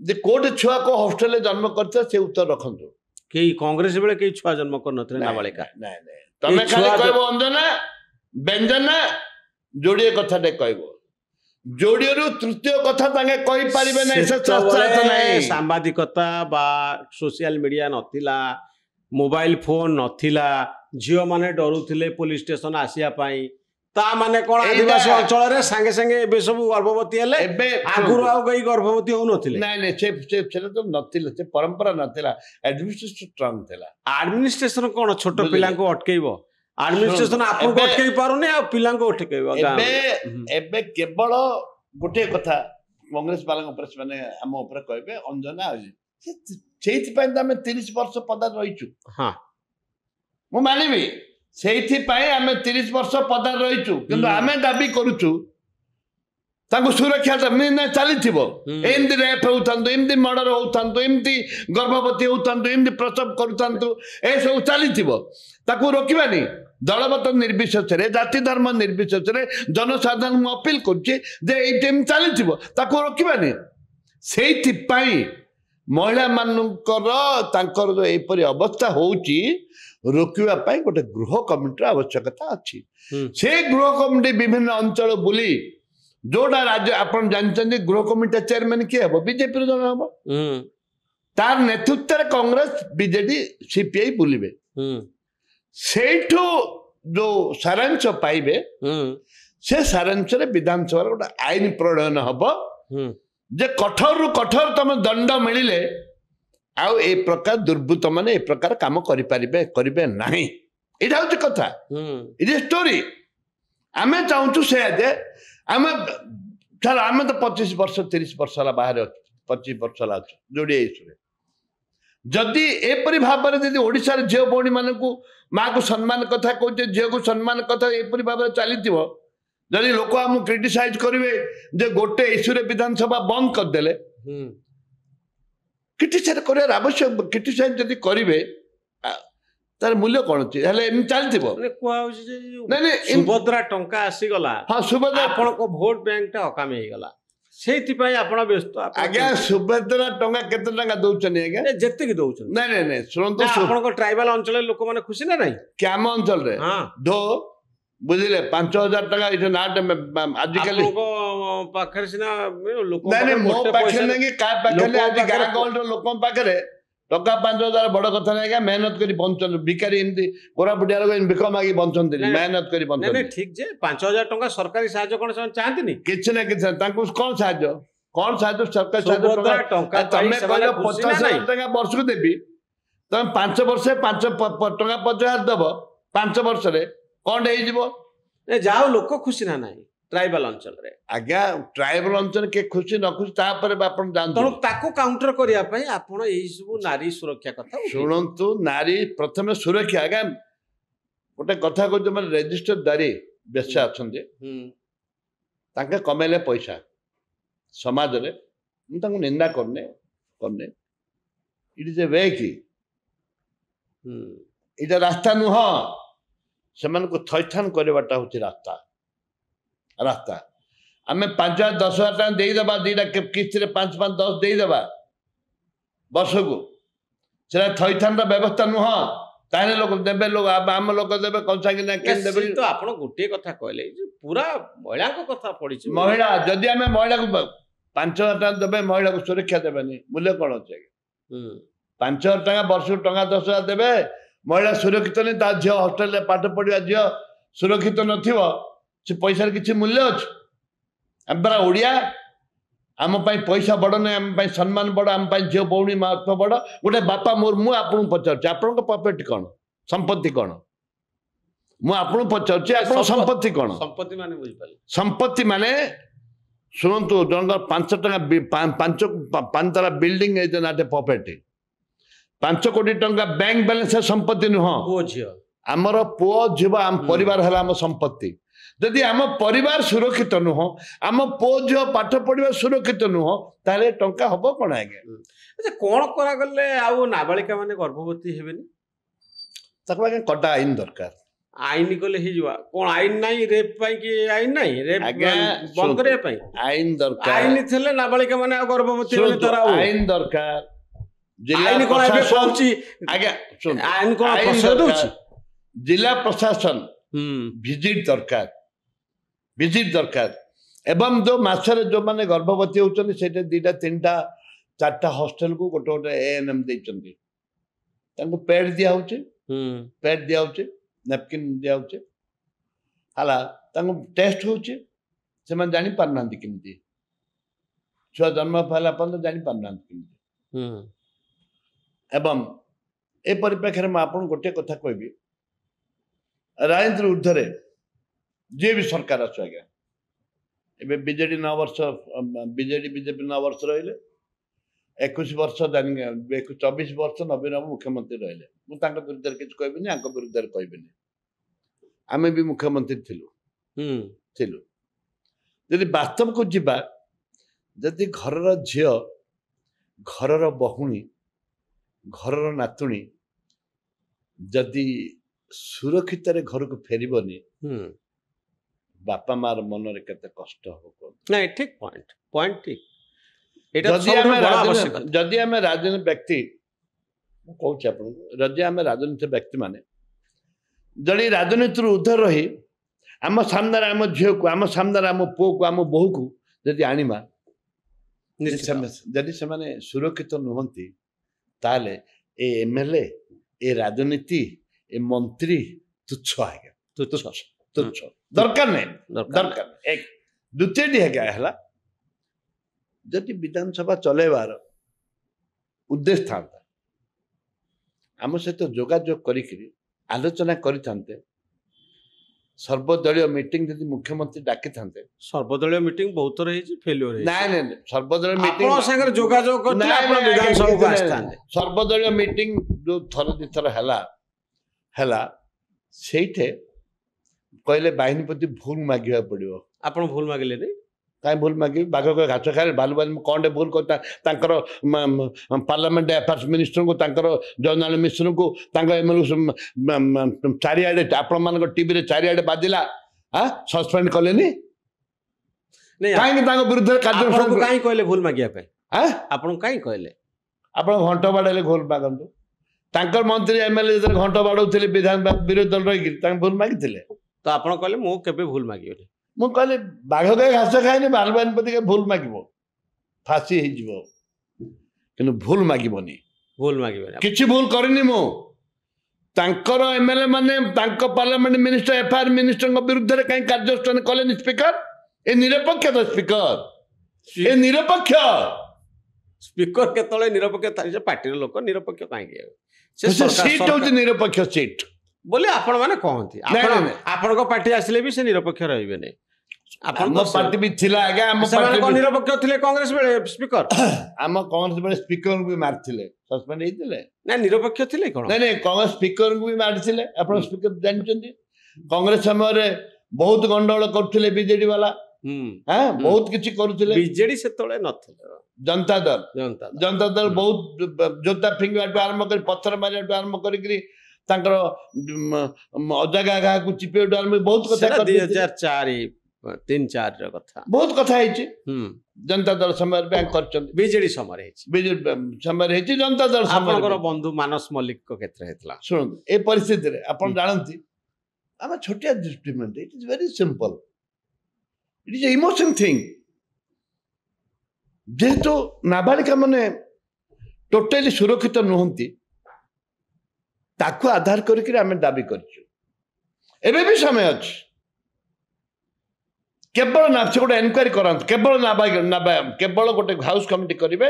जे कोड छुआ को हॉस्टल रे जन्म करता से उत्तर रखंतु के कांग्रेस बेले के छुआ जन्म कर नथले नाबालिका नहीं तमे खाली कहबो अंजना व्यंजना जोड़िए कथा दे कहबो जोड़ियरु तृतीय कथा तांगे कहि परिबे नै से चर्चा नै सांबादिकता बा सोशल मीडिया नथिला मोबाइल फोन नथिला झियो माने डरुथिले पुलिस स्टेशन आसिया पई ता माने कोन आदिवासी अंचल रे संगे संगे एबे सब गर्भवती हेले एबे आगुरु आ गई गर्भवती हो नथिले नै से तो नथिले से परंपरा नथिला एडमिनिस्ट्रेशन स्ट्रांग थिला एडमिनिस्ट्रेशन कोन छोट पिला को अटकेइबो एडमिनिस्ट्रेशन आपन को अटकेइ पारुने आ पिला को अटकेइबो एबे केवल गोटे कथा कांग्रेस वाला ऊपर माने हम ऊपर कहबे अंजना सेति पय हम 30 वर्ष पदार रहिचु हां मु मानिबी सेति पय हम 30 वर्ष पदार रहिचु किंतु हमें दाबी करूचु ताको सुरक्षा ना चलीथिबो एमदी रेप होतांतु एमदी मर्डर होतांतु एमदी गर्भवती होतांतु एमदी प्रसव करूतांतु ए सब चलीथिबो ताको रोकिबानी दलगत निर्विशेष रे जाति धर्म निर्विशेष रे जनसाधारण अपील करछे जे ए टाइम चलीथिबो ताको रोकिबानी सेति पई महिला मानकर तांकर जो एपरि अवस्था होउची रोकिबा पई गोटे गृह कमिटी आवश्यकता अछि से गृह कमिटी विभिन्न अंचल बुली जोड़ा राज्य आपण जानते गृह कमिटी चेयरमैन किए हम बीजेपी जन हम तार नेतृत्व कांग्रेस बीजेडी सीपीआई बुलिबे सेठू जो सारांश पाइबे से सारांश रे विधानसभा गोटे आईन प्रणयन हम जे कठोर रु कठोर तम दंड मिलिले आउ ए प्रकार दुर्बृत्त माने ए प्रकार काम करि परिबे करिबे नाही एटा होची कथा इज स्टोरी आमे चाहूँ से आम सर आम तो 25 वर्ष 30 वर्ष है बाहर 25 वर्ष है जोड़ी जदि एपरी भाव में जब ओडिशार झील भौणी मान माँ को सम्मान कथा कहे झील को सम्मान कथा एपरी भाव में चली जदि लोक आम क्रिटिसाइज करेंगे जे गोटे इश्यू विधानसभा बंद करदे क्रिटिसाइज कर आवश्यक क्रिटिसाइज जदि करेंगे तार मूल्य कौन अच्छी चलती सुभद्रा टंका आसीगला हाँ सुभद्रा आपण भोट बैंक टा अकामी होगला से आपण व्यस्त आज्ञा सुभद्रा टंका केते टंका दउछन आज्ञा जेते की दउछन नहीं नहीं सुनंतु आपण ट्राइबल अंचल लोक माने खुशी ना नहीं क्याम अंचल रे हां दो बुझिले 5000 टका इठे नाट आजिकल पाखर सिना लोक नहीं नहीं मो पाखे नहीं का पाखे आज गां गॉल लोक पाखे टका 5000 बड़ कथा नहीं मेहनत करी बंचन भिकारी एमती कोरापुटिया लोग भिख मागी बंचन मेहनत करी बंचन नहीं ठीक जे 5000 टका सरकारी साहाय्य कोन चाहती नहीं किछ ना किछ तांको कोन साहाय्य सरकार साहाय्य टका तमे कहलो 50000 टका वर्ष को देबी तमे 5 वर्ष 5 टका 5000 दब 5 वर्ष रे कोन हे जिवो ए जाओ लोक खुशी ना नहीं ट्राइबल अंचल रे आज्ञा ट्राइबल अंचल के खुशी न खुशी तापर आपण जानतो तणु ताको काउंटर करिया पई आपण एही सब नारी सुरक्षा कथा सुनंतु नारी प्रथम सुरक्षा आज्ञा गोटे कथा को जो रेजिस्टर दारी बेशा अछंदे ताके कमेले पैसा समाज रे मु ताको निंदा करने इट इज ए वे की इटा रास्ता नुह सेमान को थैथान करवाटा होची रास्ता आम 5,000 10,000 टका देदेबा दीटा किस्ती 5-5-10 देदेबा वर्ष को थैथान व्यवस्था नुह ताहे लोक देबे लोग आम लोक देबे कंसा कि देबे तो आपण गोटे कथा कहले पूरा महिला को कथा पड़ी महिला जदि आम महिला को 5,000 टका देबे महिला को सुरक्षा देबेनी मूल्य कौन अच्छे 5,000 टका वर्ष टका 10,000 देबे महिला सुरक्षित नहीं ता झील हॉस्टेल पाठ पढ़ा झील सुरक्षित नथिबो से पैसा किसी मूल्य अच्छे आम परा ओडिया आम पैसा बड़ नहीं आम सम्मान बड़ आम झील भौणी महत्व बड़ गोटे बापा मोर मुझे आपको पचार आपण प्रॉपर्टी कौन संपत्ति कौन मुझे पचार संपत्ति कौन संपत्ति माने शुणु जन 5 टका 5 ताला बिल्डिंग नाटे प्रॉपर्टी 5 कोटी टंका बैंक बैलेंस संपत्ति नुह पुओ झील आमर पुओ झील आम परिवार है आम संपत्ति जदि आम परिवार सुरक्षित नुह आम पुओ झील पाठ पढ़ा सुरक्षित नुह ताले टंका हबो कोन आगे अच्छा कोन करा गले आउ नाबालिका माने गर्भवती हेबेनी तकबा के कटा आईन दरकार आईन कले ही जवा कोन आईन नाही रेप पई कि आईन नाही रेप बंद करे पई आईन दरकार आईन थले नाबालिका माने गर्भवती होले तरा आईन दरकार आईन कोन एबे पहुंची आगे सुन आईन कोन प्रश्न दोची जिला प्रशासन विजिट दरकार एवं जो मासरे जो माने गर्भवती होचनी सेटे 2टा 3टा 4टा हॉस्टल को गोटे गोटे एएनएम देचंती तांको पैड दिया होचे पैड दिया होचे नैपकिन दिया होचे हाला तांको टेस्ट होचे से मन जानि पारनांती किमती छुआ जन्म पाला पन जानि पारनांती किमती एवं ए परिप्रेक्षी में आपन गोटे कथा कहबी राजेन्द्र ऊर्धरे जे भी सरकार आसु आज्ञा एबे बीजेडी 9 वर्ष बीजेडी बीजेपी 9 वर्ष रहिले 21 वर्ष 24 वर्ष नवीन बाबू मुख्यमंत्री रहिले मु तांका विरुद्ध किछ कहबिनी आंका विरुद्ध कहबिनी आमे भी मुख्यमंत्री थिलु यदि वास्तव को जीवा यदि घरर झियो घरर बहुणी घरर नातुणी जदि सुरक्षित घर को फेरबनी बापा मार मन रे केते कष्ट हो नहीं ठीक पॉइंट ठीक जदि आम राजनीति व्यक्ति कहूँ आप जदि आम राजनीति व्यक्ति माने जदि राजनीति उद्धर रही आम सामने आम झील को आम सामने आम पुओ को आम बोहू को जदि आनिमा जदि से सुरक्षित नुहंती ताले ए एमएलए ए राजनीति ए मंत्री तुच्छ आज्ञा तुच्छ दरकार नहीं दरकार एक द्वितीय है जदि विधानसभा चलेबार उद्देश्य था आम सहित जोगाजोग करी आलोचना करते ସର୍ବଦଳୀୟ ମିଟିଂ ଯଦି ମୁଖ୍ୟମନ୍ତ୍ରୀ ଡାକିଥାନ୍ତେ ସର୍ବଦଳୀୟ ମିଟିଂ ବହୁତ ଥର ହେଇଛି ଫେଲ୍ୟୁର ହେଇଛି ନାଇଁ ନାଇଁ ନାଇଁ, ସର୍ବଦଳୀୟ ମିଟିଂ ଆପଣଙ୍କ ସାଙ୍ଗରେ ଯୋଗାଯୋଗ କରିଥିଲେ ନାଇଁ, ଆପଣ ନାଇଁ, ବିଧାନସଭାକୁ ନାଇଁ, ଆସିଥାନ୍ତେ ସର୍ବଦଳୀୟ ମିଟିଂ ଯୋଉ ଥରେ ଦିଥର ହେଲା ସେଇଠି କହିଲେ ବାହିନୀ ପ୍ରତି ଭୁଲ ମାଗିବାକୁ ପଡିବ ଆପଣ ଭୁଲ ମାଗିଲେନି କାହିଁ ଭୁଲ ମାଗିବି ବାଘ ଘାସ ଖାଇଲେ ଭାଲୁ ମୁଁ କ'ଣଟେ ଭୁଲ କରି ତାଙ୍କର ପାର୍ଲାମେଣ୍ଟ ଆଫେୟାର୍ସ ମିନିଷ୍ଟରଙ୍କୁ ତାଙ୍କର ଜର୍ଣ୍ଣାଲ ମିଶ୍ରଙ୍କୁ ତାଙ୍କ ଏମଏଲଏ ଚାରିଆଡ଼େ ଆପଣମାନଙ୍କ ଟିଭିରେ ଚାରିଆଡ଼େ ବାଜିଲା ସସ୍ପେଣ୍ଡ କଲେନି ନାଇଁ କାହିଁକି ତାଙ୍କ ବିରୁଦ୍ଧରେ ଆପଣଙ୍କୁ କାର୍ଯ୍ୟାନୁଷ୍ଠାନ କାହିଁ କହିଲେ ଭୁଲ ମାଗିବା ପାଇଁ ଆଁ? ଆପଣଙ୍କୁ କାହିଁ କହିଲେ ଆପଣ ଘଣ୍ଟ ବାଡ଼େଇଲେ ଭୁଲ ମାଗନ୍ତୁ ତାଙ୍କର ମନ୍ତ୍ରୀ ଏମଏଲଏ ଯେତେବେଳେ ଘଣ୍ଟ ବାଡ଼ଉଥିଲେ ବିରୋଧୀ ଦଳ ରହିକିରି ତାଙ୍କୁ ଭୁଲ ମାଗିଥିଲେ ତ ଆପଣ କହିଲେ ମୁଁ କେବେ ଭୁଲ ମାଗିବିନି ମୁଁ କହିଲି ବାଘ ଗାଈ ଘାସ ଖାଇନି ବାଲବାନ ପ୍ରତି ଭୁଲ ମାଗିବ ଫାଶୀ ହେଇଯିବ କିନ୍ତୁ ଭୁଲ ମାଗିବନି ଭୁଲ ମାଗିବେନି କିଛି ଭୁଲ କରିନି ମୁଁ ତାଙ୍କର ଏମଏଲଏ ମାନେ ତାଙ୍କ ପାର୍ଲାମେଣ୍ଟ ମିନିଷ୍ଟର ଏଫଆଇଆର ମିନିଷ୍ଟରଙ୍କ ବିରୁଦ୍ଧରେ କାହିଁ କାର୍ଯ୍ୟାନୁଷ୍ଠାନ କଲେନି ସ୍ପିକର ଏ ନିରପେକ୍ଷ ତ ସ୍ପିକର ଏ ନିରପେକ୍ଷ ସ୍ପିକର କେତେବେଳେ ନିରପେକ୍ଷ ସେ ପାର୍ଟିର ଲୋକ ନିରପେକ୍ଷ କାହିଁକି ହେବେ? ସେ ସିଟ୍ ହଉଛି ନିରପେକ୍ଷ ସିଟ୍ ବୋଲି ଆପଣ ମାନେ କହନ୍ତି ଆପଣଙ୍କ ପାର୍ଟି ଆସିଲେ ବି ସେ ନିରପେକ୍ଷ ରହିବେନି ଆମ ପାର୍ଟି ବି ଥିଲା ଆଜ୍ଞା ଆମ ସେମାନେ ପାର୍ଟି ନିରପେକ୍ଷ ଥିଲେ କଂଗ୍ରେସ ବେଳେ ସ୍ପିକର ଆମ କଂଗ୍ରେସ ବେଳେ ସ୍ପିକରଙ୍କୁ ବି ମାରିଥିଲେ ସସ୍ପେଣ୍ଡ ହେଇଥିଲେ ନା ନିରପେକ୍ଷ ଥିଲେ କଣ ନାଇଁ ନାଇଁ କଂଗ୍ରେସ ସ୍ପିକରଙ୍କୁ ବି ମାରିଥିଲେ ଆପଣ ସ୍ପିକର ଜାଣିଛନ୍ତି କଂଗ୍ରେସ ସମୟରେ ବହୁତ ଗଣ୍ଡଗୋଳ କରୁଥିଲେ ବିଜେଡି ବାଲା ବହୁତ କିଛି କରୁଥିଲେ ବିଜେଡି ସେତେବେଳେ ନଥିଲେ ଜନତା ଦଳ ଜନତା ଜନତା ଦଳ ବହୁତ ଜୋତା ଫିଙ୍ଗିବାଠୁ ଆରମ୍ଭ କରି ପଥର ମାରିବାଠୁ ଆରମ୍ଭ କରିକିରି ତାଙ୍କର ଅଜାଗା ଗାହାକୁ ଚିପିବାଠୁ ଆରମ୍ଭ କରି ବହୁତ କଥା 2004 ର କଥା ବହୁତ କଥା ହେଇଛି ଜନତା ଦଳ ସମୟରେ ବ୍ୟାଙ୍କ କରିଛନ୍ତି ବିଜେଡି ସମୟରେ ହେଇଛି ବିଜେଡି ସମୟରେ ହେଇଛି ଜନତା ଦଳ ଆପଣଙ୍କର ବନ୍ଧୁ ମାନସ ମଲ୍ଲିକଙ୍କ କ୍ଷେତ୍ରରେ ହେଇଥିଲା ଶୁଣନ୍ତୁ ଏ ପରିସ୍ଥିତିରେ ଆପଣ ଜାଣନ୍ତି ଆମ ଛୋଟିଆ district eat is very simple eat is emotion thing ଯେହେତୁ ନାବାଳିକା ମାନେ ଟୋଟାଲି ସୁରକ୍ଷିତ ନୁହନ୍ତି ତାକୁ ଆଧାର କରିକି ଆମେ ଦାବି କରିଛୁ ଏବେ ବି ସମୟ ଅଛି କେବଳ ସେ ଗୋଟେ ଏନକ୍ୱାରି କରନ୍ତୁ କେବଳ କେବଳ ଗୋଟେ ହାଉସ କମିଟି କରିବେ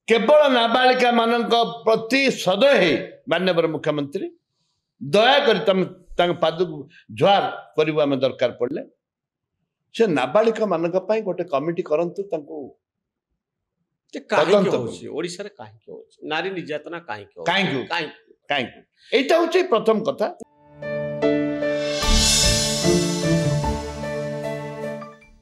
କେବଳ ନାବାଳିକା ମାନଙ୍କ ପ୍ରତି ସଦୟ ହେଇ ମାନ୍ୟବର ମୁଖ୍ୟମନ୍ତ୍ରୀ ଦୟାକରି ତମେ ତାଙ୍କ ପାଦକୁ ଜୁହାର କରିବୁ ଆମେ ଦରକାର ପଡ଼ିଲେ ସେ ନାବାଳିକା ମାନଙ୍କ ପାଇଁ ଗୋଟେ କମିଟି କରନ୍ତୁ ତାଙ୍କୁ ଓଡ଼ିଶାରେ କାହିଁକି ହଉଛି ନାରୀ ନିର୍ଯାତନା କାହିଁକି କାହିଁକି ଏଇଟା ହଉଛି ପ୍ରଥମ କଥା